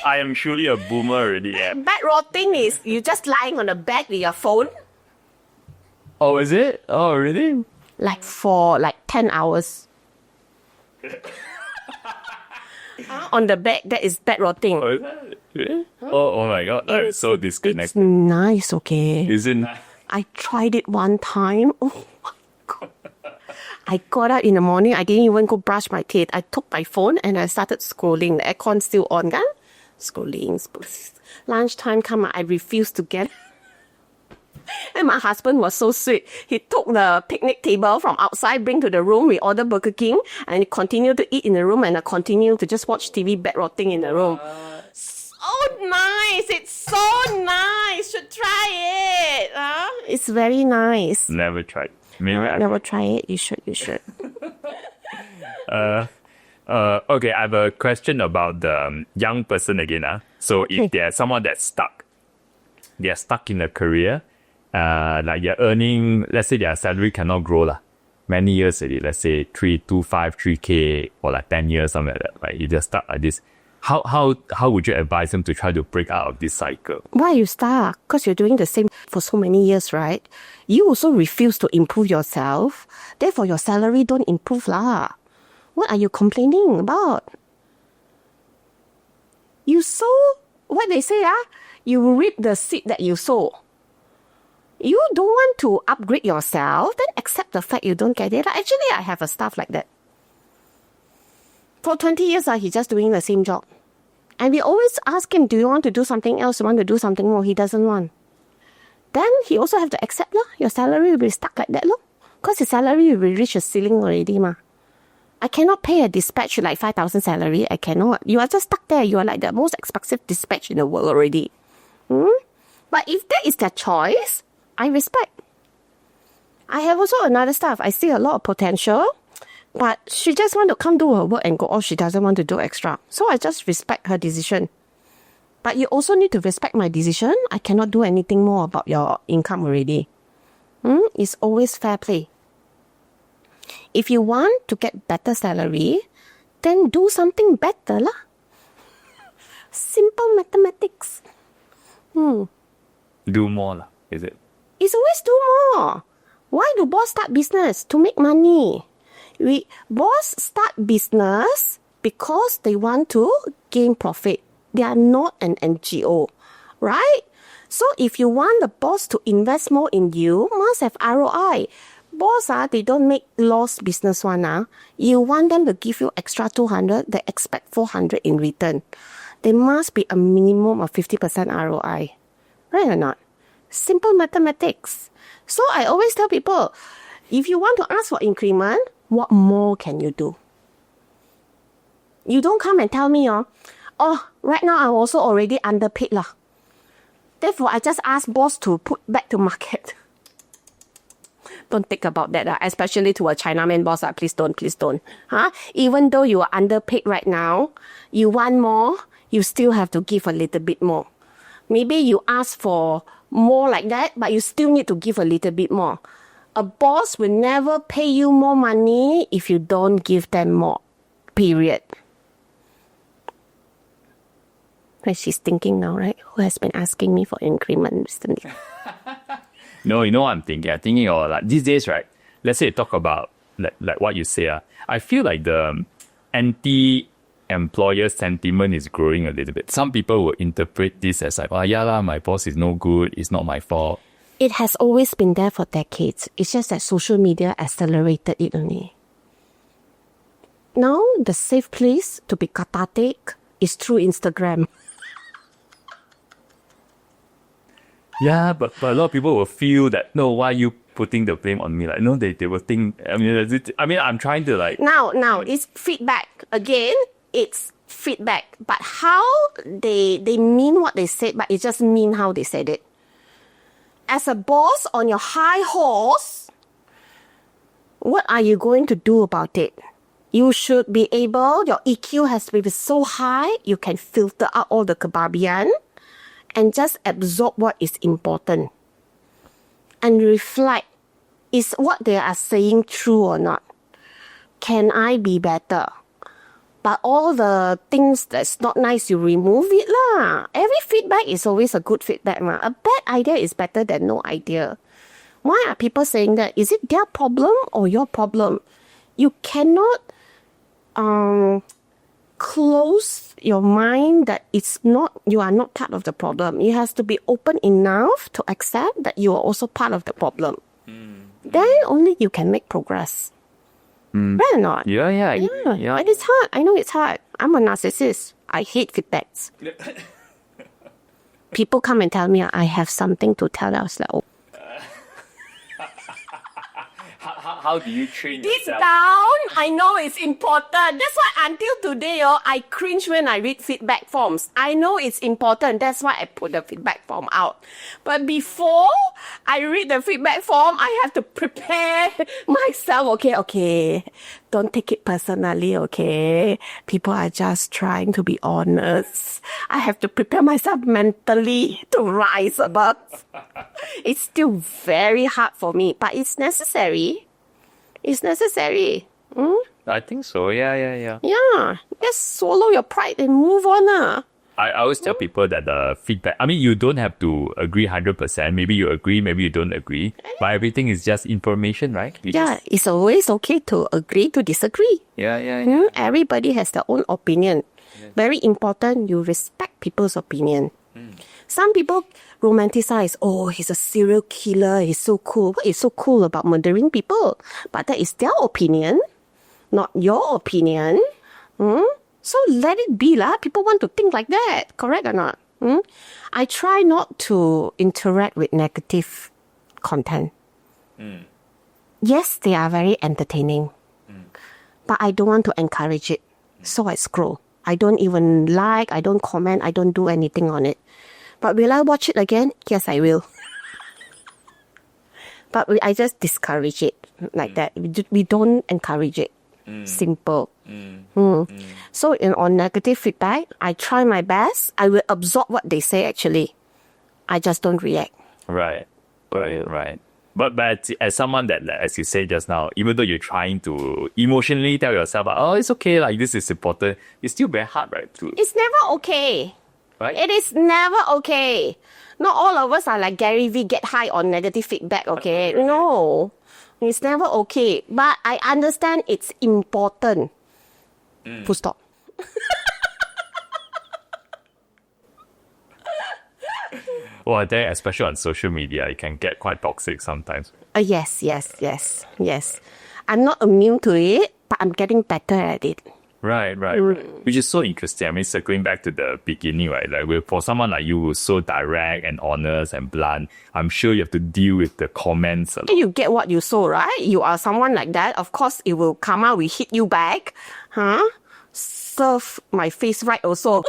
I am surely a boomer already. Yeah. Bed rotting is you just lying on the bed with your phone Oh, is it? Oh, really? like for 10 hours. On the bed, that is bed rotting. Oh, is that? Really? Oh my god. I'm so It's disconnected. nice, okay? Is it nice? I tried it one time. Oh my god. I got up in the morning. I didn't even go brush my teeth. I took my phone and I started scrolling. The aircon still on, kan? Scrolling. Lunchtime come, I refused to get. And my husband was so sweet. He took the picnic table from outside, bring to the room. We ordered Burger King and he continued to eat in the room and I continued to just watch TV bed rotting in the room. So nice. It's so nice. Should try it. It's very nice. Never tried. Maybe Never try it. You should. Okay, I have a question about the young person again. So if there's someone that's stuck, they're stuck in a career, like they're earning, let's say their salary cannot grow many years already, let's say 3K or like 10 years, something like that. Right? You just stuck like this. How would you advise them to try to break out of this cycle? Why are you stuck? Because you're doing the same for so many years, right? You also refuse to improve yourself. Therefore, your salary don't improve lah. What are you complaining about? You sow, what they say, you reap the seed that you sow. You don't want to upgrade yourself, then accept the fact you don't get it. Actually, I have a staff like that. For 20 years, he's just doing the same job. And we always ask him, do you want to do something else? You want to do something more? He doesn't want. Then he also have to accept, your salary will be stuck like that, because your salary will reach a ceiling already, ma. I cannot pay a dispatch like 5,000 salary. I cannot. You are just stuck there. You are like the most expensive dispatch in the world already. But if that is their choice, I respect. I have also another staff. I see a lot of potential. But she just want to come do her work and go off. She doesn't want to do extra. So I just respect her decision. But you also need to respect my decision. I cannot do anything more about your income already. It's always fair play. If you want to get better salary, then do something better lah. Simple mathematics. Do more is it? It's always do more. Why do boss start business? To make money. Boss start business because they want to gain profit. They are not an NGO, right? So if you want the boss to invest more in you, must have ROI. Boss, they don't make loss business one. You want them to give you extra 200, they expect 400 in return. There must be a minimum of 50% ROI. Right or not? Simple mathematics. So I always tell people, if you want to ask for increment, what more can you do? You don't come and tell me, right now I'm also already underpaid lah. Therefore, I just ask boss to put back to market. Don't think about that, especially to a Chinaman boss. Please don't. Even though you are underpaid right now, you want more, you still have to give a little bit more. Maybe you ask for more like that, but you still need to give a little bit more. A boss will never pay you more money if you don't give them more. Period. But she's thinking now, right? Who has been asking me for increment recently? No, you know what I'm thinking? I'm thinking like these days, right? Let's say you talk about like what you say. I feel like the anti-employer sentiment is growing a little bit. Some people will interpret this as like, my boss is no good. It's not my fault. It has always been there for decades. It's just that social media accelerated it only. Now, the safe place to be cathartic is through Instagram. Yeah, but a lot of people will feel that, no, why are you putting the blame on me? Like, no, they will think, I'm trying to like... Now, it's feedback. Again, it's feedback. But how they mean what they said, but it just mean how they said it. As a boss on your high horse, what are you going to do about it? You should be able, your EQ has to be so high, you can filter out all the kebabian and just absorb what is important. And reflect, is what they are saying true or not? Can I be better? But all the things that's not nice, you remove it lah. Every feedback is always a good feedback lah. A bad idea is better than no idea. Why are people saying that? Is it their problem or your problem? You cannot close your mind that you are not part of the problem. You have to be open enough to accept that you are also part of the problem. Then only you can make progress. Right or not? Yeah. And it's hard. I know it's hard. I'm a narcissist. I hate feedbacks. People come and tell me I have something to tell. I was like, oh. How do you train Deep yourself? down, I know it's important. That's why until today, I cringe when I read feedback forms. I know it's important. That's why I put the feedback form out. But before I read the feedback form, I have to prepare myself. Okay. Don't take it personally, okay? People are just trying to be honest. I have to prepare myself mentally to rise above. It's still very hard for me, but it's necessary. It's necessary. I think so. Yeah. Yeah. Just swallow your pride and move on. I always tell people that the feedback, I mean, you don't have to agree 100%. Maybe you agree, maybe you don't agree. But everything is just information, right? It's always okay to agree to disagree. Yeah. Everybody has their own opinion. Very important, you respect people's opinion. Some people romanticize, he's a serial killer, he's so cool. What is so cool about murdering people? But that is their opinion, not your opinion. So let it be lah. People want to think like that. Correct or not? I try not to interact with negative content. Yes, they are very entertaining. But I don't want to encourage it. So I scroll. I don't even like, I don't comment, I don't do anything on it. But will I watch it again? Yes, I will. But I just discourage it like that. We don't encourage it. Simple. So on negative feedback, I try my best. I will absorb what they say actually. I just don't react. Right. But as someone that, as you say just now, even though you're trying to emotionally tell yourself, it's okay, like this is important, it's still very hard, right? It's never okay. Right? It is never okay. Not all of us are like Gary V, get high on negative feedback, okay? No. It's never okay. But I understand it's important. Full stop. Well, I think especially on social media, it can get quite toxic sometimes. Yes. I'm not immune to it, but I'm getting better at it. Right. Which is so interesting. I mean, circling back to the beginning, right? Like for someone like you who's so direct and honest and blunt, I'm sure you have to deal with the comments a lot. You get what you sow, right? You are someone like that. Of course, it will come out, we hit you back. Serve my face right also.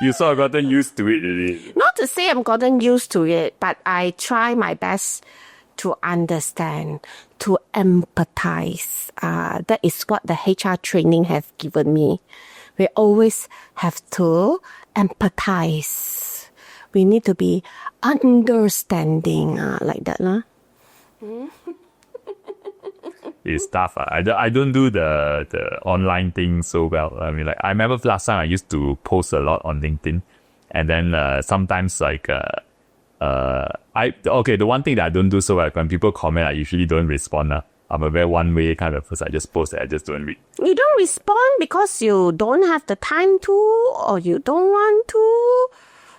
You sort of gotten used to it, really. Not to say I'm gotten used to it, but I try my best to understand, to empathize. That is what the HR training have given me. We always have to empathize. We need to be understanding, like that. It's tough. I don't do the online thing so well. I mean, like I remember last time I used to post a lot on LinkedIn, and then sometimes like the one thing that I don't do so well, when people comment, I usually don't respond. I'm a very one-way kind of person. I just post it. I just don't read. You don't respond because you don't have the time to, or you don't want to,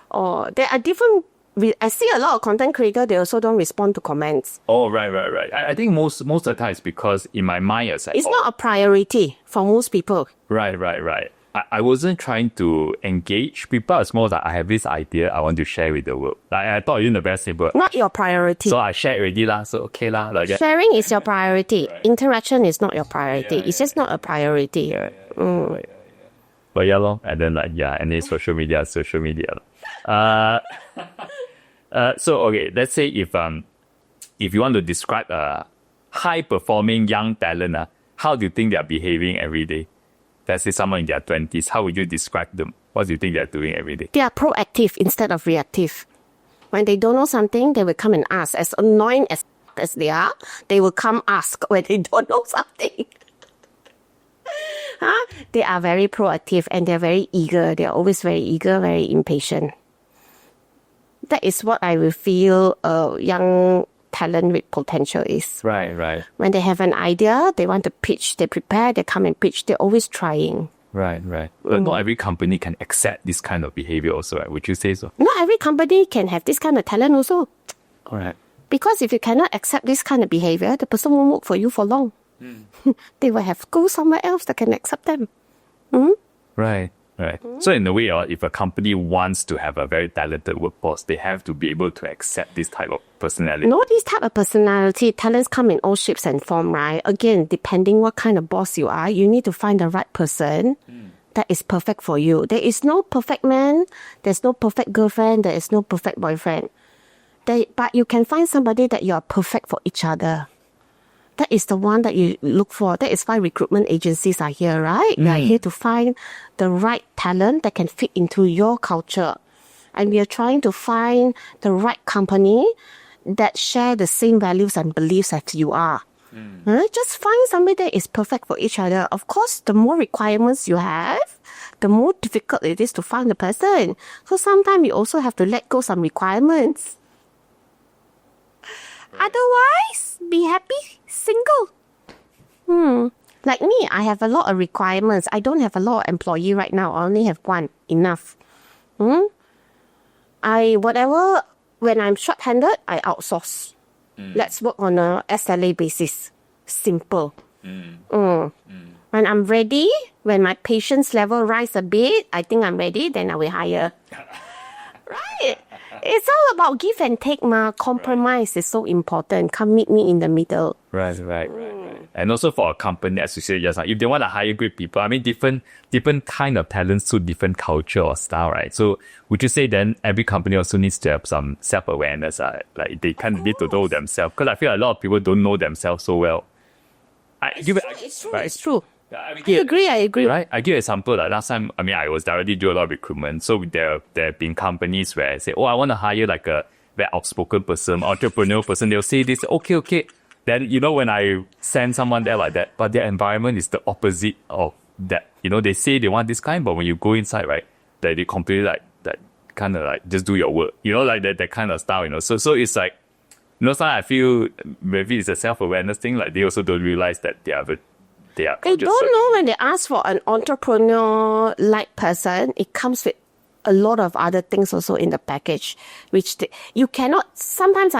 or there are different. I see a lot of content creators, they also don't respond to comments. Oh, right. I think most of the time it's because in my mind, it's like, not a priority for most people. Right. I wasn't trying to engage people. It's more like I have this idea I want to share with the world. Like I thought you're the best simple. Not your priority. So I shared already lah. So okay lah. Like that. Sharing is your priority. Right. Interaction is not your priority. It's just not a priority. Right. But yeah, lor. And then and then social media. So okay, let's say if if you want to describe a high-performing young talent, how do you think they're behaving every day? Let's say someone in their 20s, how would you describe them? What do you think they're doing every day? They are proactive instead of reactive. When they don't know something, they will come and ask. As annoying as they are, they will come ask when they don't know something. They are very proactive and they're very eager. They're always very eager, very impatient. That is what I will feel a young talent with potential is. Right. When they have an idea, they want to pitch, they prepare, they come and pitch. They're always trying. Right. Not every company can accept this kind of behavior also, right? Would you say so? Not every company can have this kind of talent also. All right. Because if you cannot accept this kind of behavior, the person won't work for you for long. They will have to go somewhere else that can accept them. Right. So in a way, if a company wants to have a very talented workforce, they have to be able to accept this type of personality. No, this type of personality, talents come in all shapes and form, right? Again, depending what kind of boss you are, you need to find the right person that is perfect for you. There is no perfect man, there's no perfect girlfriend, there is no perfect boyfriend. But you can find somebody that you are perfect for each other. That is the one that you look for. That is why recruitment agencies are here, right? We are here to find the right talent that can fit into your culture. And we are trying to find the right company that share the same values and beliefs as you are. Just find somebody that is perfect for each other. Of course, the more requirements you have, the more difficult it is to find the person. So sometimes you also have to let go some requirements. Otherwise, be happy, single. Like me, I have a lot of requirements. I don't have a lot of employee right now. I only have one. Enough. When I'm short-handed, I outsource. Let's work on a SLA basis. Simple. When I'm ready, when my patience level rise a bit, I think I'm ready, then I will hire. Right? It's all about give and take, ma. Compromise is so important. Come meet me in the middle. Right. And also for a company, as you said just now, if they want to hire great people, I mean, different kind of talents suit different culture or style, right? So would you say then every company also needs to have some self-awareness? Like they kind of need to know themselves? Because I feel a lot of people don't know themselves so well. It's true. I agree. Right? I give an example. Like last time, I was directly do a lot of recruitment. So there have been companies where I say, I want to hire like a very outspoken person, entrepreneurial person. They'll say this, okay. Then, when I send someone there like that, but their environment is the opposite of that. They say they want this kind, but when you go inside, right, they completely like that kind of like just do your work. Like that kind of style, So it's like, sometimes I feel maybe it's a self-awareness thing. Like they also don't realize that they don't know when they ask for an entrepreneur-like person, it comes with a lot of other things also in the package, which you cannot, sometimes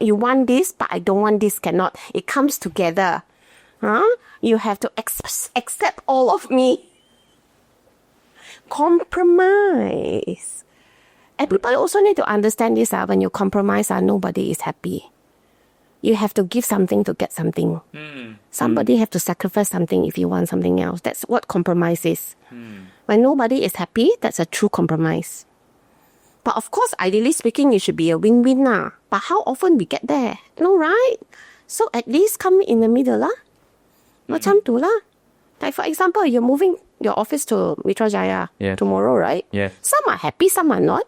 you want this, but I don't want this, cannot. It comes together. You have to accept all of me. Compromise. Everybody also need to understand this, when you compromise, nobody is happy. You have to give something to get something. Somebody have to sacrifice something if you want something else. That's what compromise is. When nobody is happy, that's a true compromise. But of course, ideally speaking, it should be a win-win lah. But how often we get there? No, right? So at least come in the middle lah. Macam tu lah. Like for example, you're moving your office to Mitra Jaya tomorrow, right? Yeah. Some are happy, some are not.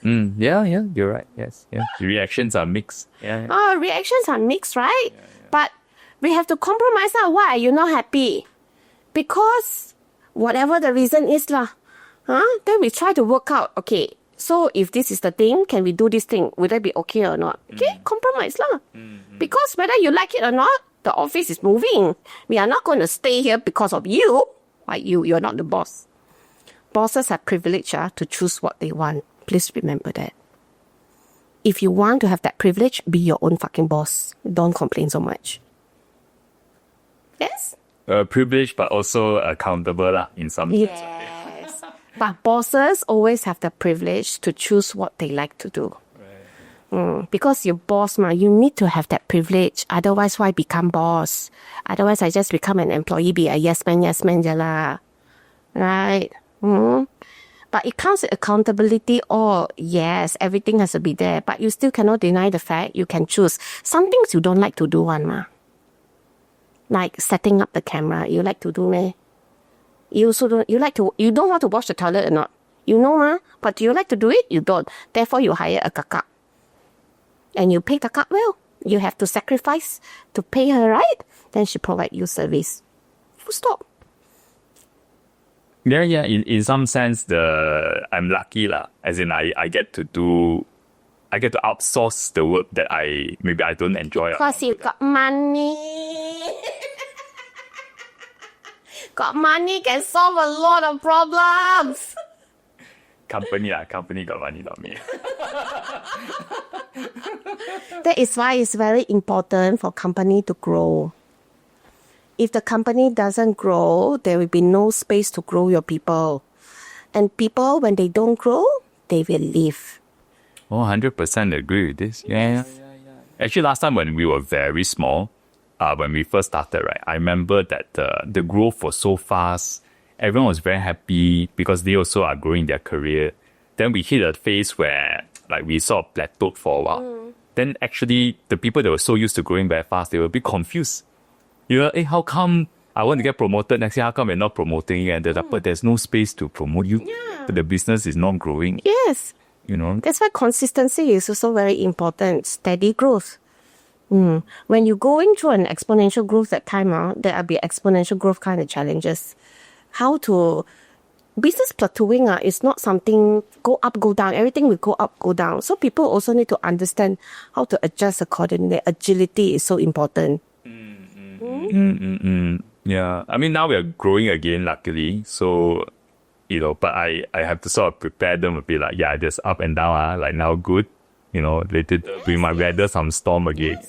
Yeah, you're right. Yes, yeah. The reactions are mixed. Yeah. Reactions are mixed, right? But we have to compromise. Why are you not happy? Because whatever the reason is lah. Then we try to work out. Okay, so if this is the thing, can we do this thing? Would that be okay or not? Okay, compromise lah. Because whether you like it or not, the office is moving. We are not going to stay here because of you. Why you're not the boss. Bosses have privilege to choose what they want. Please remember that. If you want to have that privilege, be your own fucking boss. Don't complain so much. Yes? Privileged, but also accountable lah, in some sense. Yes. But bosses always have the privilege to choose what they like to do. Because you're boss, you need to have that privilege. Otherwise, why become boss? Otherwise, I just become an employee, be a yes man je lah. Right? But it comes with accountability. Oh, yes, everything has to be there. But you still cannot deny the fact you can choose. Some things you don't like to do, one ma. Like setting up the camera. You like to do, meh? You also don't, you don't want to wash the toilet or not. You know, ma. But do you like to do it? You don't. Therefore, you hire a kakak. And you pay kakak well. You have to sacrifice to pay her, right? Then she provide you service. Full stop. Yeah. In some sense, I'm lucky lah. As in, I get to outsource the work that I don't enjoy. Because you got money. Got money can solve a lot of problems. Company got money, not me. That is why it's very important for company to grow. If the company doesn't grow, there will be no space to grow your people. And people, when they don't grow, they will leave. Oh, 100% agree with this. Yeah. Actually, last time when we were very small, when we first started, right, I remember that the growth was so fast. Everyone was very happy because they also are growing their career. Then we hit a phase where like we sort of plateaued for a while. Then actually the people that were so used to growing very fast, they were a bit confused. You know, how come I want to get promoted next year? How come we're not promoting you? And but there's no space to promote you. Yeah. The business is not growing. Yes. You know. That's why consistency is also very important. Steady growth. When you're going through an exponential growth at time, there will be exponential growth kind of challenges. How to... Business plateauing is not something go up, go down. Everything will go up, go down. So people also need to understand how to adjust accordingly. Agility is so important. Yeah. I mean, now we're growing again, luckily. So, you know, but I have to sort of prepare them a bit like, yeah, there's up and down. Like now good. You know, later we might weather some storm again.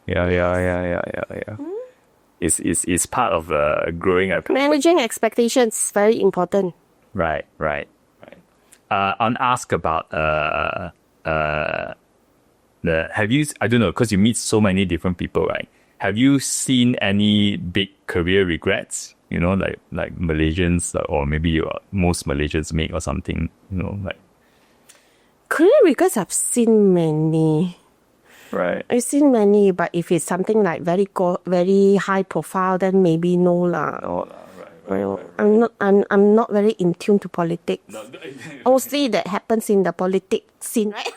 You know? Yeah. It's part of growing a company. Managing expectations is very important. Right. Ask about have you, I don't know, because you meet so many different people, right? Have you seen any big career regrets? You know, like Malaysians or maybe most Malaysians make or something. You know, like career regrets, I've seen many. Right. I've seen many, but if it's something like very high profile, then maybe no lah. Right. I'm not very in tune to politics. No. Mostly that happens in the politics scene, right?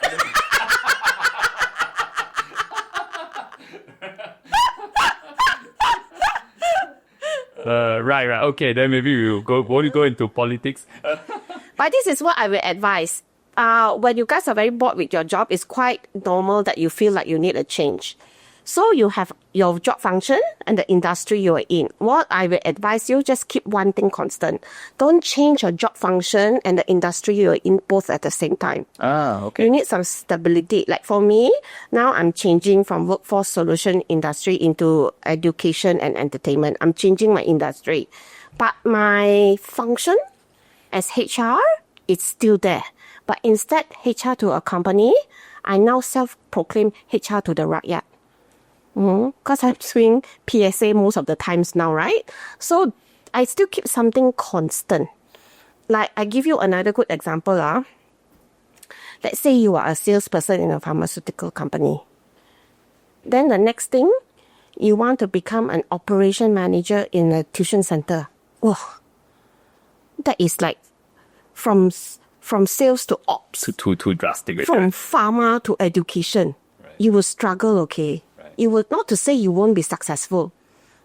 Right. Okay, then maybe we'll go into politics. But this is what I will advise. When you guys are very bored with your job, it's quite normal that you feel like you need a change. So you have your job function and the industry you're in. What I will advise you, just keep one thing constant. Don't change your job function and the industry you're in both at the same time. Okay. You need some stability. Like for me, now I'm changing from workforce solution industry into education and entertainment. I'm changing my industry. But my function as HR, it's still there. But instead, HR to a company, I now self-proclaim HR to the rakyat. Because I'm doing PSA most of the times now, right? So I still keep something constant. Like I give you another good example. Let's say you are a salesperson in a pharmaceutical company. Then the next thing, you want to become an operation manager in a tuition center. Oh, that is like from sales to ops. Too drastic. Right? From pharma to education. Right. You will struggle, okay? Right. You will, not to say you won't be successful,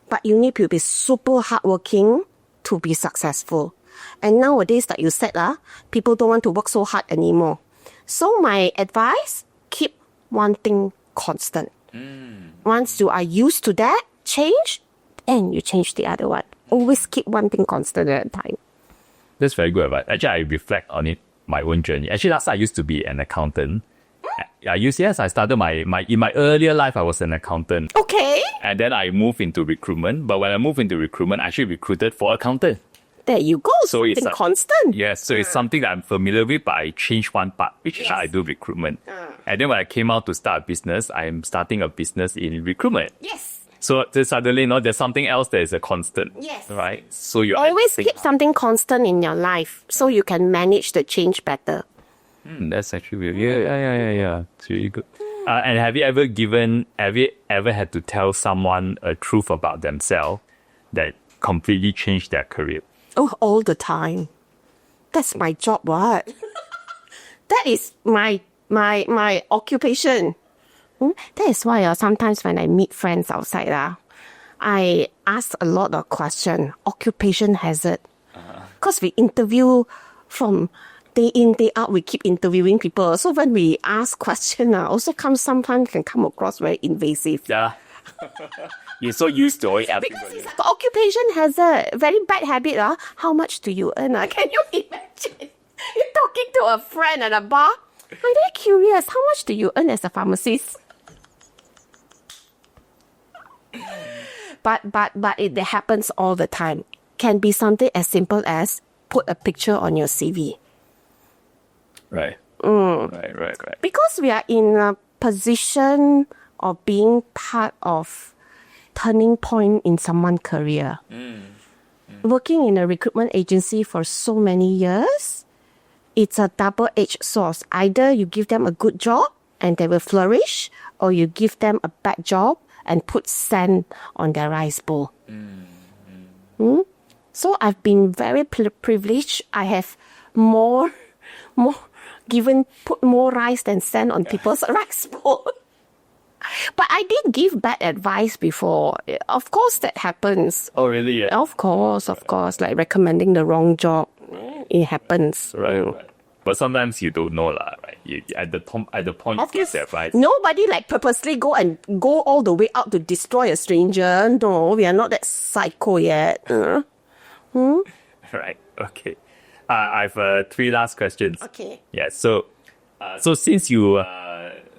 but you need to be super hardworking to be successful. And nowadays that you said, people don't want to work so hard anymore. So my advice, keep one thing constant. Once you are used to that, change, and you change the other one. Always keep one thing constant at a time. That's very good advice. Actually, I reflect on it, my own journey. Actually, last time I used to be an accountant. I started in my earlier life, I was an accountant. Okay. And then I moved into recruitment. But when I moved into recruitment, I actually recruited for accountant. There you go. So it's constant. Yes, so it's something that I'm familiar with, but I changed one part, which is how I do recruitment. And then when I came out to start a business, I'm starting a business in recruitment. Yes. So suddenly, there's something else that is a constant. Yes. Right? So you Always keep something constant in your life so you can manage the change better. That's actually weird. Yeah. It's really good. And have you ever had to tell someone a truth about themselves that completely changed their career? Oh, all the time. That's my job, what? That is my occupation. That is why sometimes when I meet friends outside, I ask a lot of questions. Occupation hazard. Because we interview from day in, day out, we keep interviewing people. So when we ask questions, sometimes can come across very invasive. Yeah. You're so used to it. Because it's like occupation hazard. Very bad habit. How much do you earn? Can you imagine? You're talking to a friend at a bar. I'm very curious. How much do you earn as a pharmacist? But it happens all the time. Can be something as simple as put a picture on your CV. Right. Right. Because we are in a position of being part of turning point in someone's career. Working in a recruitment agency for so many years, it's a double-edged sword. Either you give them a good job and they will flourish, or you give them a bad job and put sand on their rice bowl. So I've been very privileged. I have put more rice than sand on people's rice bowl. But I did give bad advice before. Of course that happens. Oh, really? Yeah. Of course. Like recommending the wrong job. It happens. Right. But sometimes you don't know, right? You, at the point you give the advice. Nobody purposely go all the way out to destroy a stranger. No, we are not that psycho yet. Right. Okay. I've 3 last questions. Okay. Yeah. So since you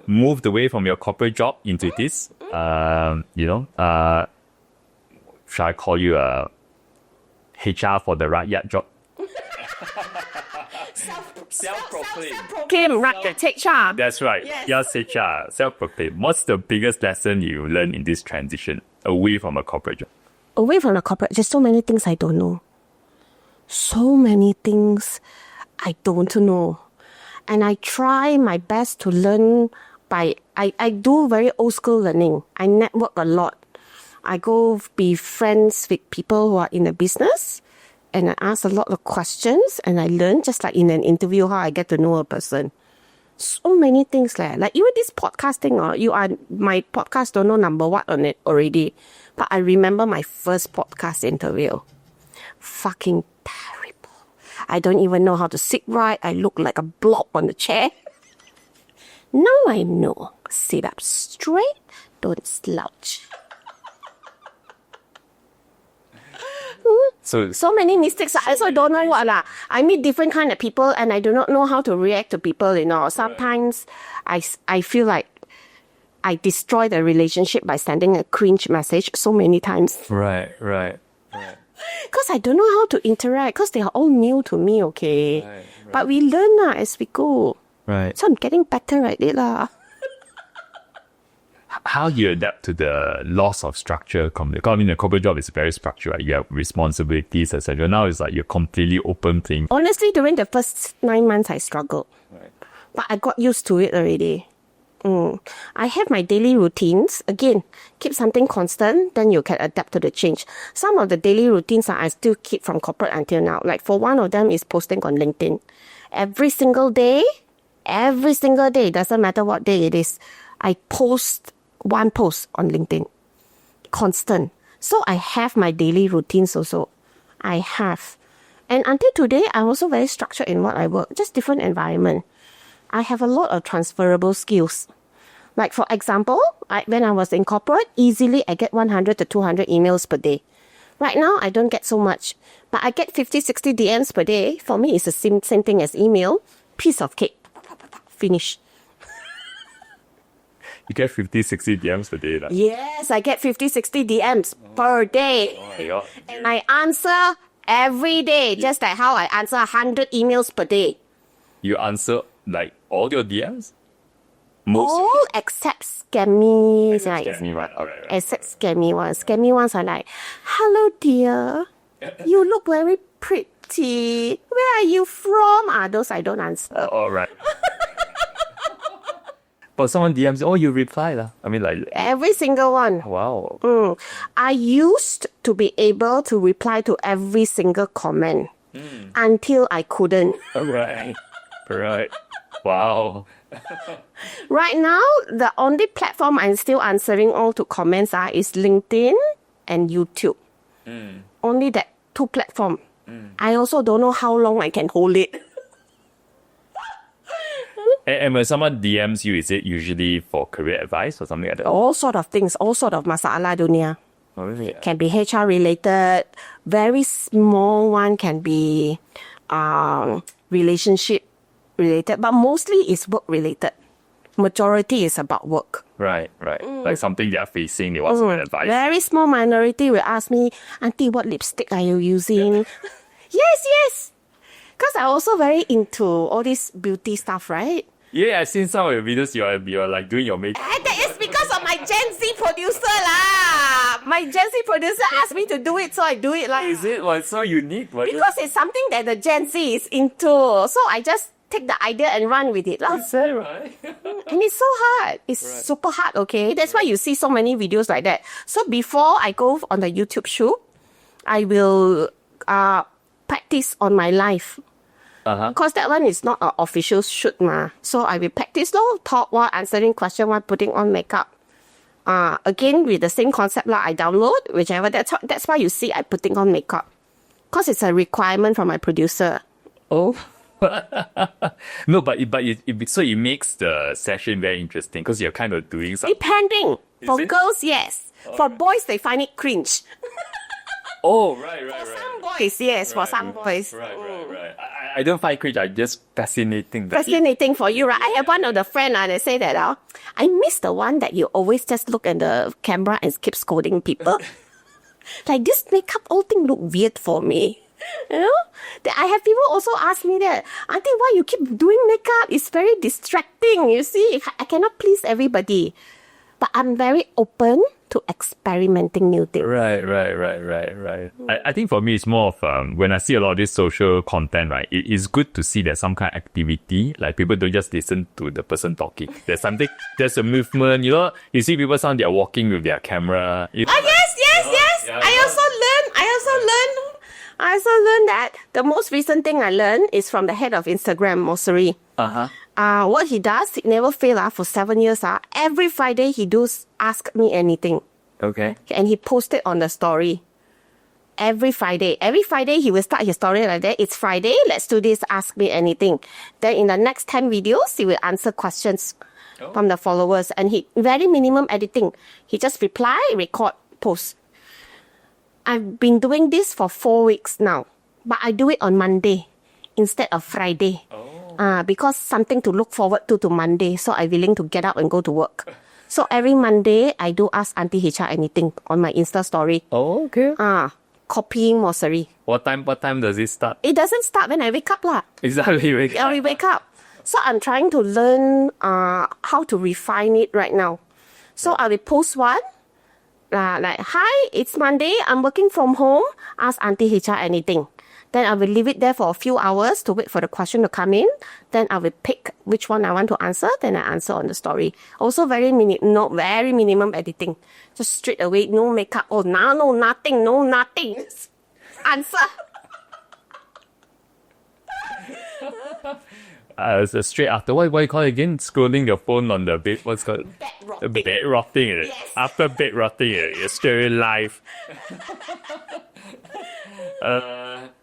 moved away from your corporate job into this, shall I call you a HR for the Rakyat job? Self-proclaimed Rakyat HR. That's right. Yes, HR. Self-proclaimed. What's the biggest lesson you learned in this transition away from a corporate job? Away from the corporate, there's so many things I don't know. And I try my best to learn I do very old school learning. I network a lot. I go be friends with people who are in the business, and I ask a lot of questions, and I learn just like in an interview how I get to know a person. So many things like even this podcasting, my podcast don't know number what on it already. But I remember my first podcast interview. Fucking terrible. I don't even know how to sit right. I look like a blob on the chair. Now I know. Sit up straight, don't slouch. So many mistakes. I also don't know what I meet different kind of people and I do not know how to react to people, Sometimes I feel like I destroy the relationship by sending a cringe message so many times. Right. Because I don't know how to interact, because they are all new to me, okay? Right. But we learn as we go. Right. So I'm getting better at it. How you adapt to the loss of structure? The corporate job is very structured, right? You have responsibilities, etc. Now it's like you're completely open playing. Honestly, during the first 9 months, I struggled. Right. But I got used to it already. I have my daily routines. Again, keep something constant, then you can adapt to the change. Some of the daily routines I still keep from corporate until now. Like for one of them is posting on LinkedIn. Every single day, doesn't matter what day it is, I post one post on LinkedIn. Constant. So I have my daily routines also. I have. And until today, I'm also very structured in what I work. Just different environment. I have a lot of transferable skills. Like for example, when I was in corporate, easily I get 100 to 200 emails per day. Right now, I don't get so much. But I get 50, 60 DMs per day. For me, it's the same thing as email. Piece of cake. Finish. You get 50, 60 DMs per day? Yes, I get 50, 60 DMs per day. Oh my God. And I answer every day, just like how I answer 100 emails per day. You answer like all your DMs? All except scammy. Scammy one. All right. Except scammy ones. Scammy ones are like, hello dear, you look very pretty. Where are you from? Those I don't answer. All right. But someone DMs, oh, you reply lah. I mean, like, Every single one. wow. I used to be able to reply to every single comment until I couldn't. All right. Right. Wow. Right now, the only platform I'm still answering all to comments is LinkedIn and YouTube. Only that two platforms. I also don't know how long I can hold it. And when someone DMs you, is it usually for career advice or something like that? All sort of things, all sort of masalah dunia. Oh, really? Can be HR related. Very small one can be relationship related, but mostly is work related. Majority is about work. Right. Like something they are facing, they want some advice. Very small minority will ask me, Auntie, what lipstick are you using? Yes. Because I'm also very into all this beauty stuff, right? Yeah, I've seen some of your videos, you're like doing your makeup. And that is because of my Gen Z producer lah. My Gen Z producer asked me to do it, so I do it lah. Is it? What's so unique? Because it's something that the Gen Z is into. So I just take the idea and run with it lah. Is that right? And it's so hard. It's super hard, okay? That's why you see so many videos like that. So before I go on the YouTube shoot, I will practice on my life. Because that one is not an official shoot ma. So I will practice talk while answering question while putting on makeup. Again, with the same concept I download, whichever. That's why you see I putting on makeup. Because it's a requirement from my producer. Oh. No, but it makes the session very interesting because you're kind of doing something. Depending. For it? girls, yes. For boys, they find it cringe. Oh, right. Some boys, yes. For some boys. Right. I don't find cringe. I just fascinating. Fascinating for you, right? I have one of the friend they say that I miss the one that you always just look at the camera and keep scolding people. Like this makeup all thing look weird for me. You know? I have people also ask me that, Auntie, why you keep doing makeup? It's very distracting. You see, I cannot please everybody. But I'm very open to experimenting new things. Right. I think for me, it's more of when I see a lot of this social content, right? It is good to see there's some kind of activity. Like people don't just listen to the person talking. There's something, there's a movement. You know, you see people sound they're walking with their camera. Yes. Yeah, I also learned that the most recent thing I learned is from the head of Instagram, Moseri. What he does, he never fail for 7 years. Every Friday he does ask me anything. Okay. And he post it on the story. Every Friday he will start his story like that. It's Friday, let's do this, ask me anything. Then in the next 10 videos, he will answer questions from the followers. And he very minimum editing. He just reply, record, post. I've been doing this for 4 weeks now. But I do it on Monday instead of Friday. Because something to look forward to Monday. So I'm willing to get up and go to work. So every Monday, I do ask Aunty HR anything on my Insta story. Oh, okay. Copying Moseri. What time does it start? It doesn't start when I wake up lah. Exactly. I wake up. So I'm trying to learn how to refine it right now. So I will post one. Like, hi, it's Monday. I'm working from home. Ask Aunty HR anything. Then I will leave it there for a few hours to wait for the question to come in. Then I will pick which one I want to answer. Then I answer on the story. Also very minimum editing. Just straight away, no makeup. Oh, no nothing. Answer. So straight after, what do you call it again? Scrolling your phone on the bed. What's called? Bed rotting. Bed rotting. Yes. After bed rotting, you're straight live.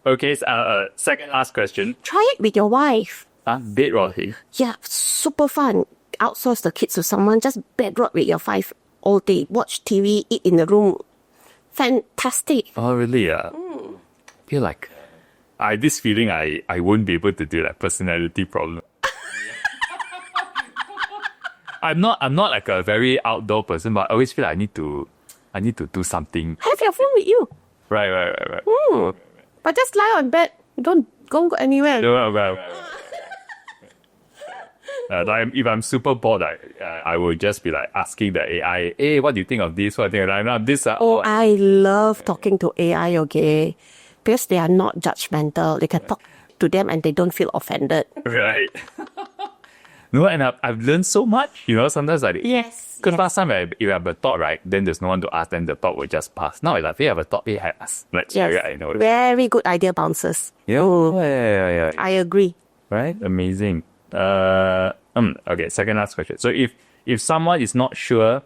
Okay, so, second last question. Try it with your wife. Bed rotting. Yeah, super fun. Outsource the kids to someone. Just bed rot with your wife all day. Watch TV, eat in the room. Fantastic. Oh, really? Feel like this feeling I won't be able to do like personality problem. I'm not like a very outdoor person, but I always feel like I need to do something. Have your phone with you. Right. But just lie on bed. Don't go anywhere. No, If I'm super bored, I will just be like asking the AI, hey, what do you think of this? What do you think of this? Oh, I love talking to AI, okay? Because they are not judgmental. They can talk to them and they don't feel offended. Right. No, and I've learned so much. Sometimes like Yes. because last time if you have a thought, right, then there's no one to ask, then the thought will just pass. Now it's like, if you have a thought, hey, ask. Let's Yes. share it, I know. Very good idea bouncers. Yeah. I agree. Right? Amazing. Okay, second last question. So if someone is not sure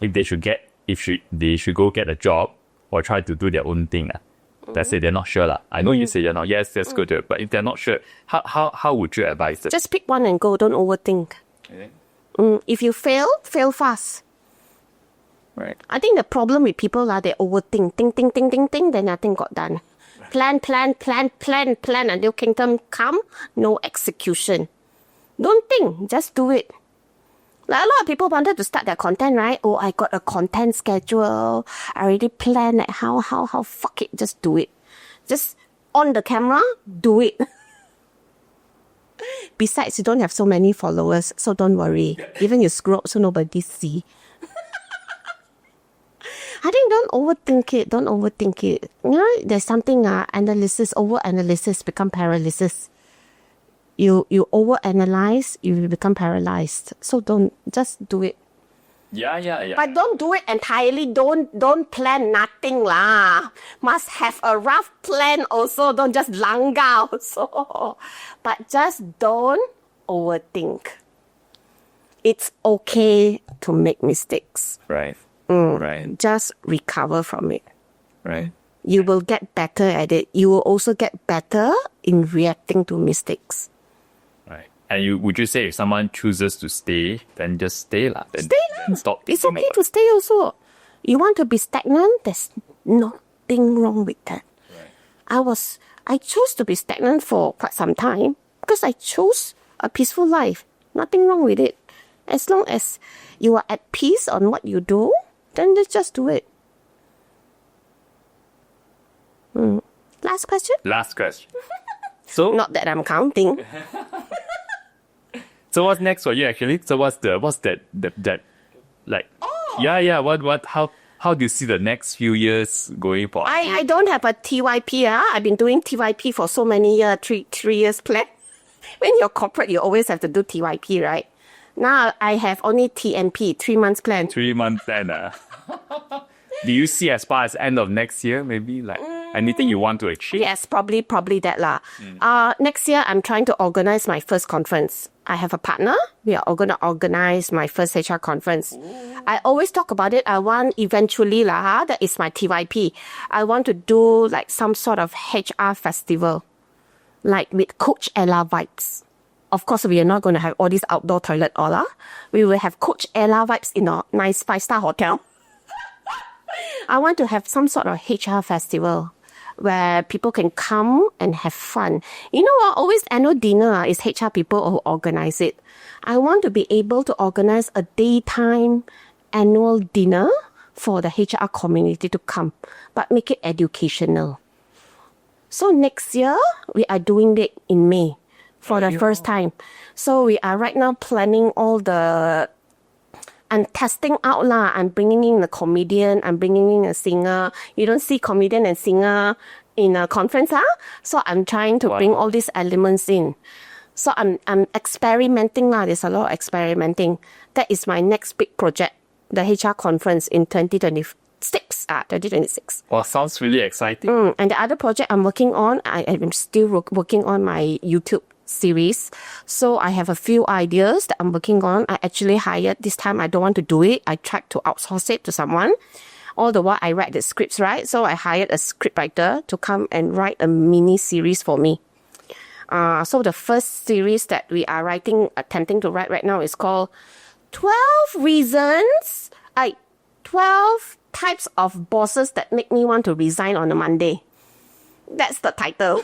if they should go get a job or try to do their own thing, let's say they're not sure. I know you say you're not. Yes, that's good. But if they're not sure, how would you advise them? Just pick one and go. Don't overthink. If you fail fast. Right. I think the problem with people they overthink. Think, then nothing got done. Plan until kingdom come, no execution. Don't think, just do it. Like a lot of people wanted to start their content, right? Oh, I got a content schedule. I already planned like how, fuck it, just do it. Just on the camera, do it. Besides, you don't have so many followers, so don't worry. Even you screw up so nobody see. I think don't overthink it. There's something, over-analysis become paralysis. You overanalyze, you will become paralyzed. So just do it. Yeah. But don't do it entirely. Don't plan nothing lah. Must have a rough plan also. Don't just langga also. But just don't overthink. It's okay to make mistakes. Right. Right. Just recover from it. Right. You will get better at it. You will also get better in reacting to mistakes. Right. And would you say if someone chooses to stay, then just stay lah? Then stop. It's okay to stay also. You want to be stagnant? There's nothing wrong with that. Right. I chose to be stagnant for quite some time because I chose a peaceful life. Nothing wrong with it. As long as you are at peace on what you do, then just do it. Last question? Last question. So Not that I'm counting. So what's next for you actually? So what's that like? Yeah. What? How do you see the next few years going for? I don't have a TYP. I've been doing TYP for so many years, three years plan. When you're corporate, you always have to do TYP, right? Now I have only TMP, 3 months plan. 3 month plan. Do you see as far as end of next year, maybe like anything you want to achieve? Yes, probably that lah. Next year, I'm trying to organize my first conference. I have a partner. We are all going to organize my first HR conference. I always talk about it. I want eventually that is my TYP. I want to do like some sort of HR festival, like with Coach Ella vibes. Of course, we are not going to have all these outdoor toilet We will have Coach Ella vibes in a nice 5-star hotel. I want to have some sort of HR festival where people can come and have fun. You know what? Always annual dinner is HR people who organize it. I want to be able to organize a daytime annual dinner for the HR community to come, but make it educational. So next year, we are doing it in May for the first time. So we are right now planning I'm testing out lah. I'm bringing in a comedian. I'm bringing in a singer. You don't see comedian and singer in a conference, So I'm trying to bring all these elements in. So I'm experimenting lah. There's a lot of experimenting. That is my next big project, the HR conference in 2026. 2026. Well, sounds really exciting. And the other project I'm working on, I'm still working on my YouTube series. So I have a few ideas that I'm working on. I actually hired, this time I don't want to do it. I tried to outsource it to someone. All the while I write the scripts, right? So I hired a script writer to come and write a mini series for me. So the first series that we are attempting to write right now is called 12 types of bosses that make me want to resign on a Monday. That's the title.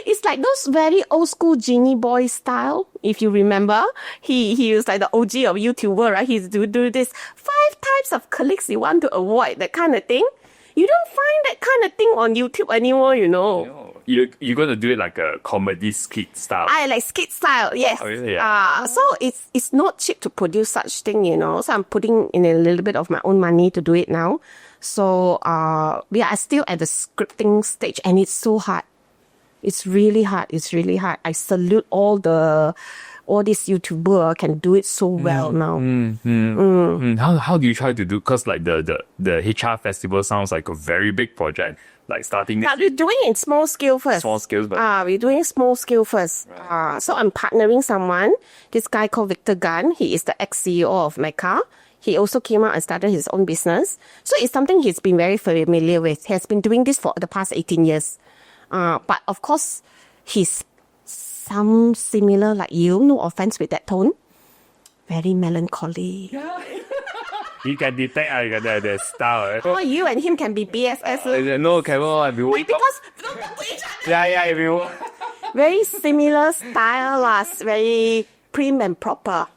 It's like those very old school Genie Boy style. If you remember, he was like the OG of YouTuber, right? He's do this 5 types of colleagues you want to avoid, that kind of thing. You don't find that kind of thing on YouTube anymore, you're going to do it like a comedy skit style. I like skit style, yes. Oh, really? Yeah. So it's not cheap to produce such thing, So I'm putting in a little bit of my own money to do it now. So we are still at the scripting stage, and it's so hard. It's really hard. It's really hard. I salute all these YouTubers can do it so well now. How do you try to do? Because like the HR festival sounds like a very big project. Like starting But we're doing it in small scale first. small scales, but We're doing small scale first. So I'm partnering someone. This guy called Victor Gunn. He is the ex-CEO of Mecca. He also came out and started his own business. So it's something he's been very familiar with. He has been doing this for the past 18 years. But of course, he's some similar like you. No offense with that tone. Very melancholy. you can detect the style. Oh, you and him can be BSS. No, come on. Because don't talk to each other. Yeah, if you Very similar style, very prim and proper.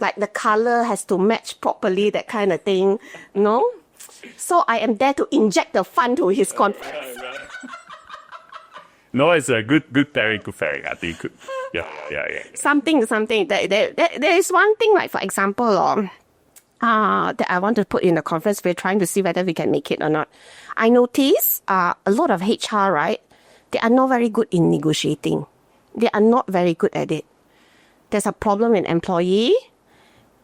Like the color has to match properly, that kind of thing. No? So I am there to inject the fun to his conference. No, it's a good pairing, I think. Yeah. Something. There is one thing, like for example, that I want to put in the conference. We're trying to see whether we can make it or not. I notice a lot of HR, right? They are not very good in negotiating. They are not very good at it. There's a problem in employee,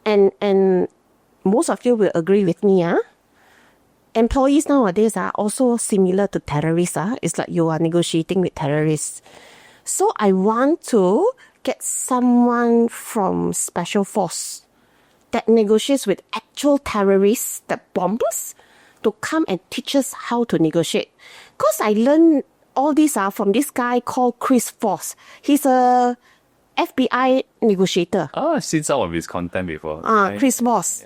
and most of you will agree with me, Employees nowadays are also similar to terrorists. It's like you are negotiating with terrorists. So I want to get someone from Special Force that negotiates with actual terrorists, the bombers, to come and teach us how to negotiate. Because I learned all these from this guy called Chris Voss. He's a FBI negotiator. Oh, I've seen some of his content before. Chris Voss.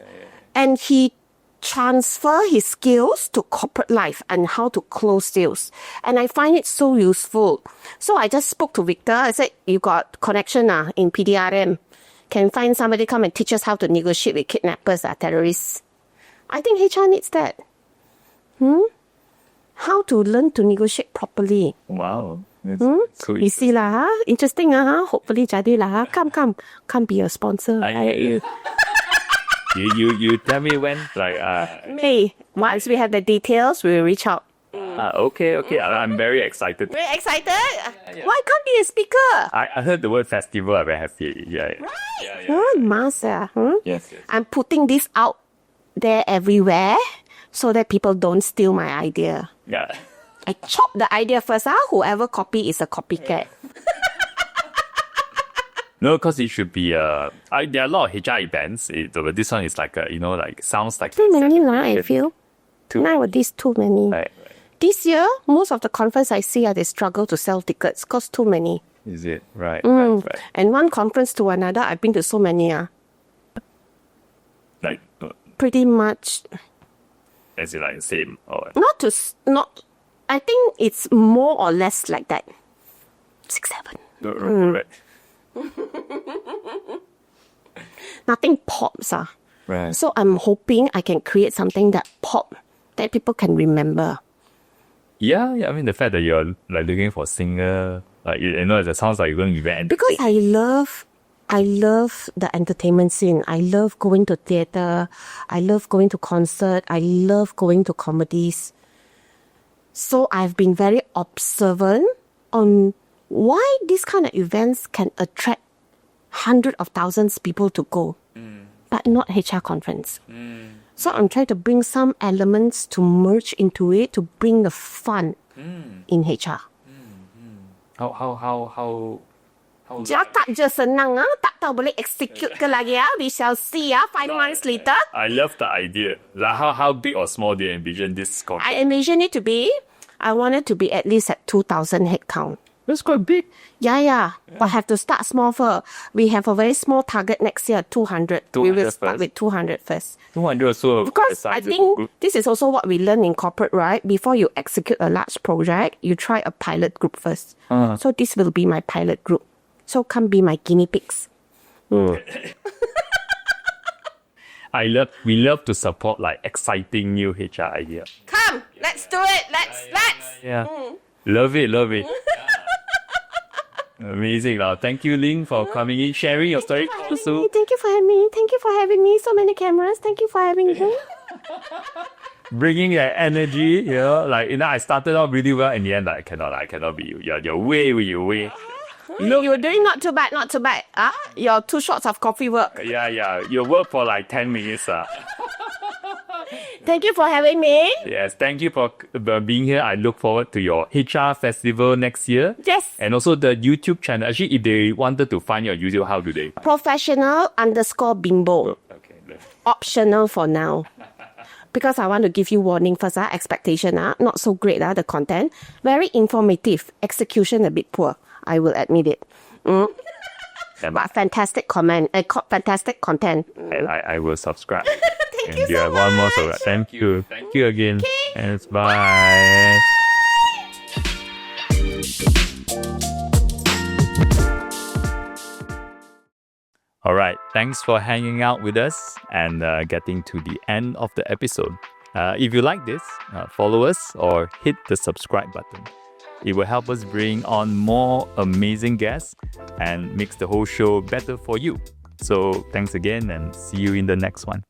And he transfer his skills to corporate life and how to close deals. And I find it so useful. So I just spoke to Victor. I said, you got connection in PDRM. Can find somebody come and teach us how to negotiate with kidnappers, terrorists. I think HR needs that. How to learn to negotiate properly. Wow. So you see lah, interesting Hopefully jadi lah. Come be a sponsor. You tell me when, like May. Once we have the details, we will reach out. okay. I'm very excited. Very excited? Why can't be a speaker? I heard the word festival. I'm very happy. Yeah. Must. Yes. I'm putting this out there everywhere so that people don't steal my idea. Yeah. I chop the idea first. Whoever copy is a copycat. No, because it should be there are a lot of HR events. But this one is like sounds like Too many now, I feel. Nowadays, too many. Right. This year, most of the conference I see they struggle to sell tickets because too many. Is it? Right. And one conference to another, I've been to so many. Like, Pretty much. is it like the same? Or Not. I think it's more or less like that. 6, 7. right. Nothing pops. Right. So I'm hoping I can create something that pop, that people can remember. Yeah. I mean, the fact that you're like looking for singer, like it sounds like you're going to be very Because I love the entertainment scene. I love going to theatre. I love going to concert. I love going to comedies. So I've been very observant on why these kind of events can attract hundreds of thousands of people to go, but not HR conference. So I'm trying to bring some elements to merge into it to bring the fun in HR. How Cakap je senang tak tahu boleh execute ke lagi We shall see 5 months later. I love the idea. Like how big or small do you envision this conference? I envision it to be, I want it to be at least at 2,000 head count. That's quite big. Yeah. But have to start small first. We have a very small target next year, 200. We will start with 200 first. 200 or so. Because I think this is also what we learn in corporate, right? Before you execute a large project, you try a pilot group first. So this will be my pilot group. So come be my guinea pigs. We love to support like exciting new HR idea. Come, let's do it. Let's. Yeah. Love it. Amazing. Thank you, Ling, for coming in, sharing your story. Also, Thank you for having me. Thank you for having me. So many cameras. Thank you for having me. bringing that energy, I started out really well. In the end, I cannot be you. You're way. You're doing not too bad, not too bad. Your 2 shots of coffee work. Yeah. You work for like 10 minutes. Thank you for having me. Yes, thank you for being here. I look forward to your HR festival next year. Yes. And also the YouTube channel. Actually, if they wanted to find your YouTube, how do they? Professional_bimbo. Okay. Optional for now. Because I want to give you warning first, expectation, not so great, the content. Very informative, execution a bit poor. I will admit it. But fantastic fantastic content. I will subscribe. Thank you you so have one more, so much. thank you again. And bye. All right, thanks for hanging out with us and getting to the end of the episode. If you like this, follow us or hit the subscribe button. It will help us bring on more amazing guests and makes the whole show better for you. So thanks again and see you in the next one.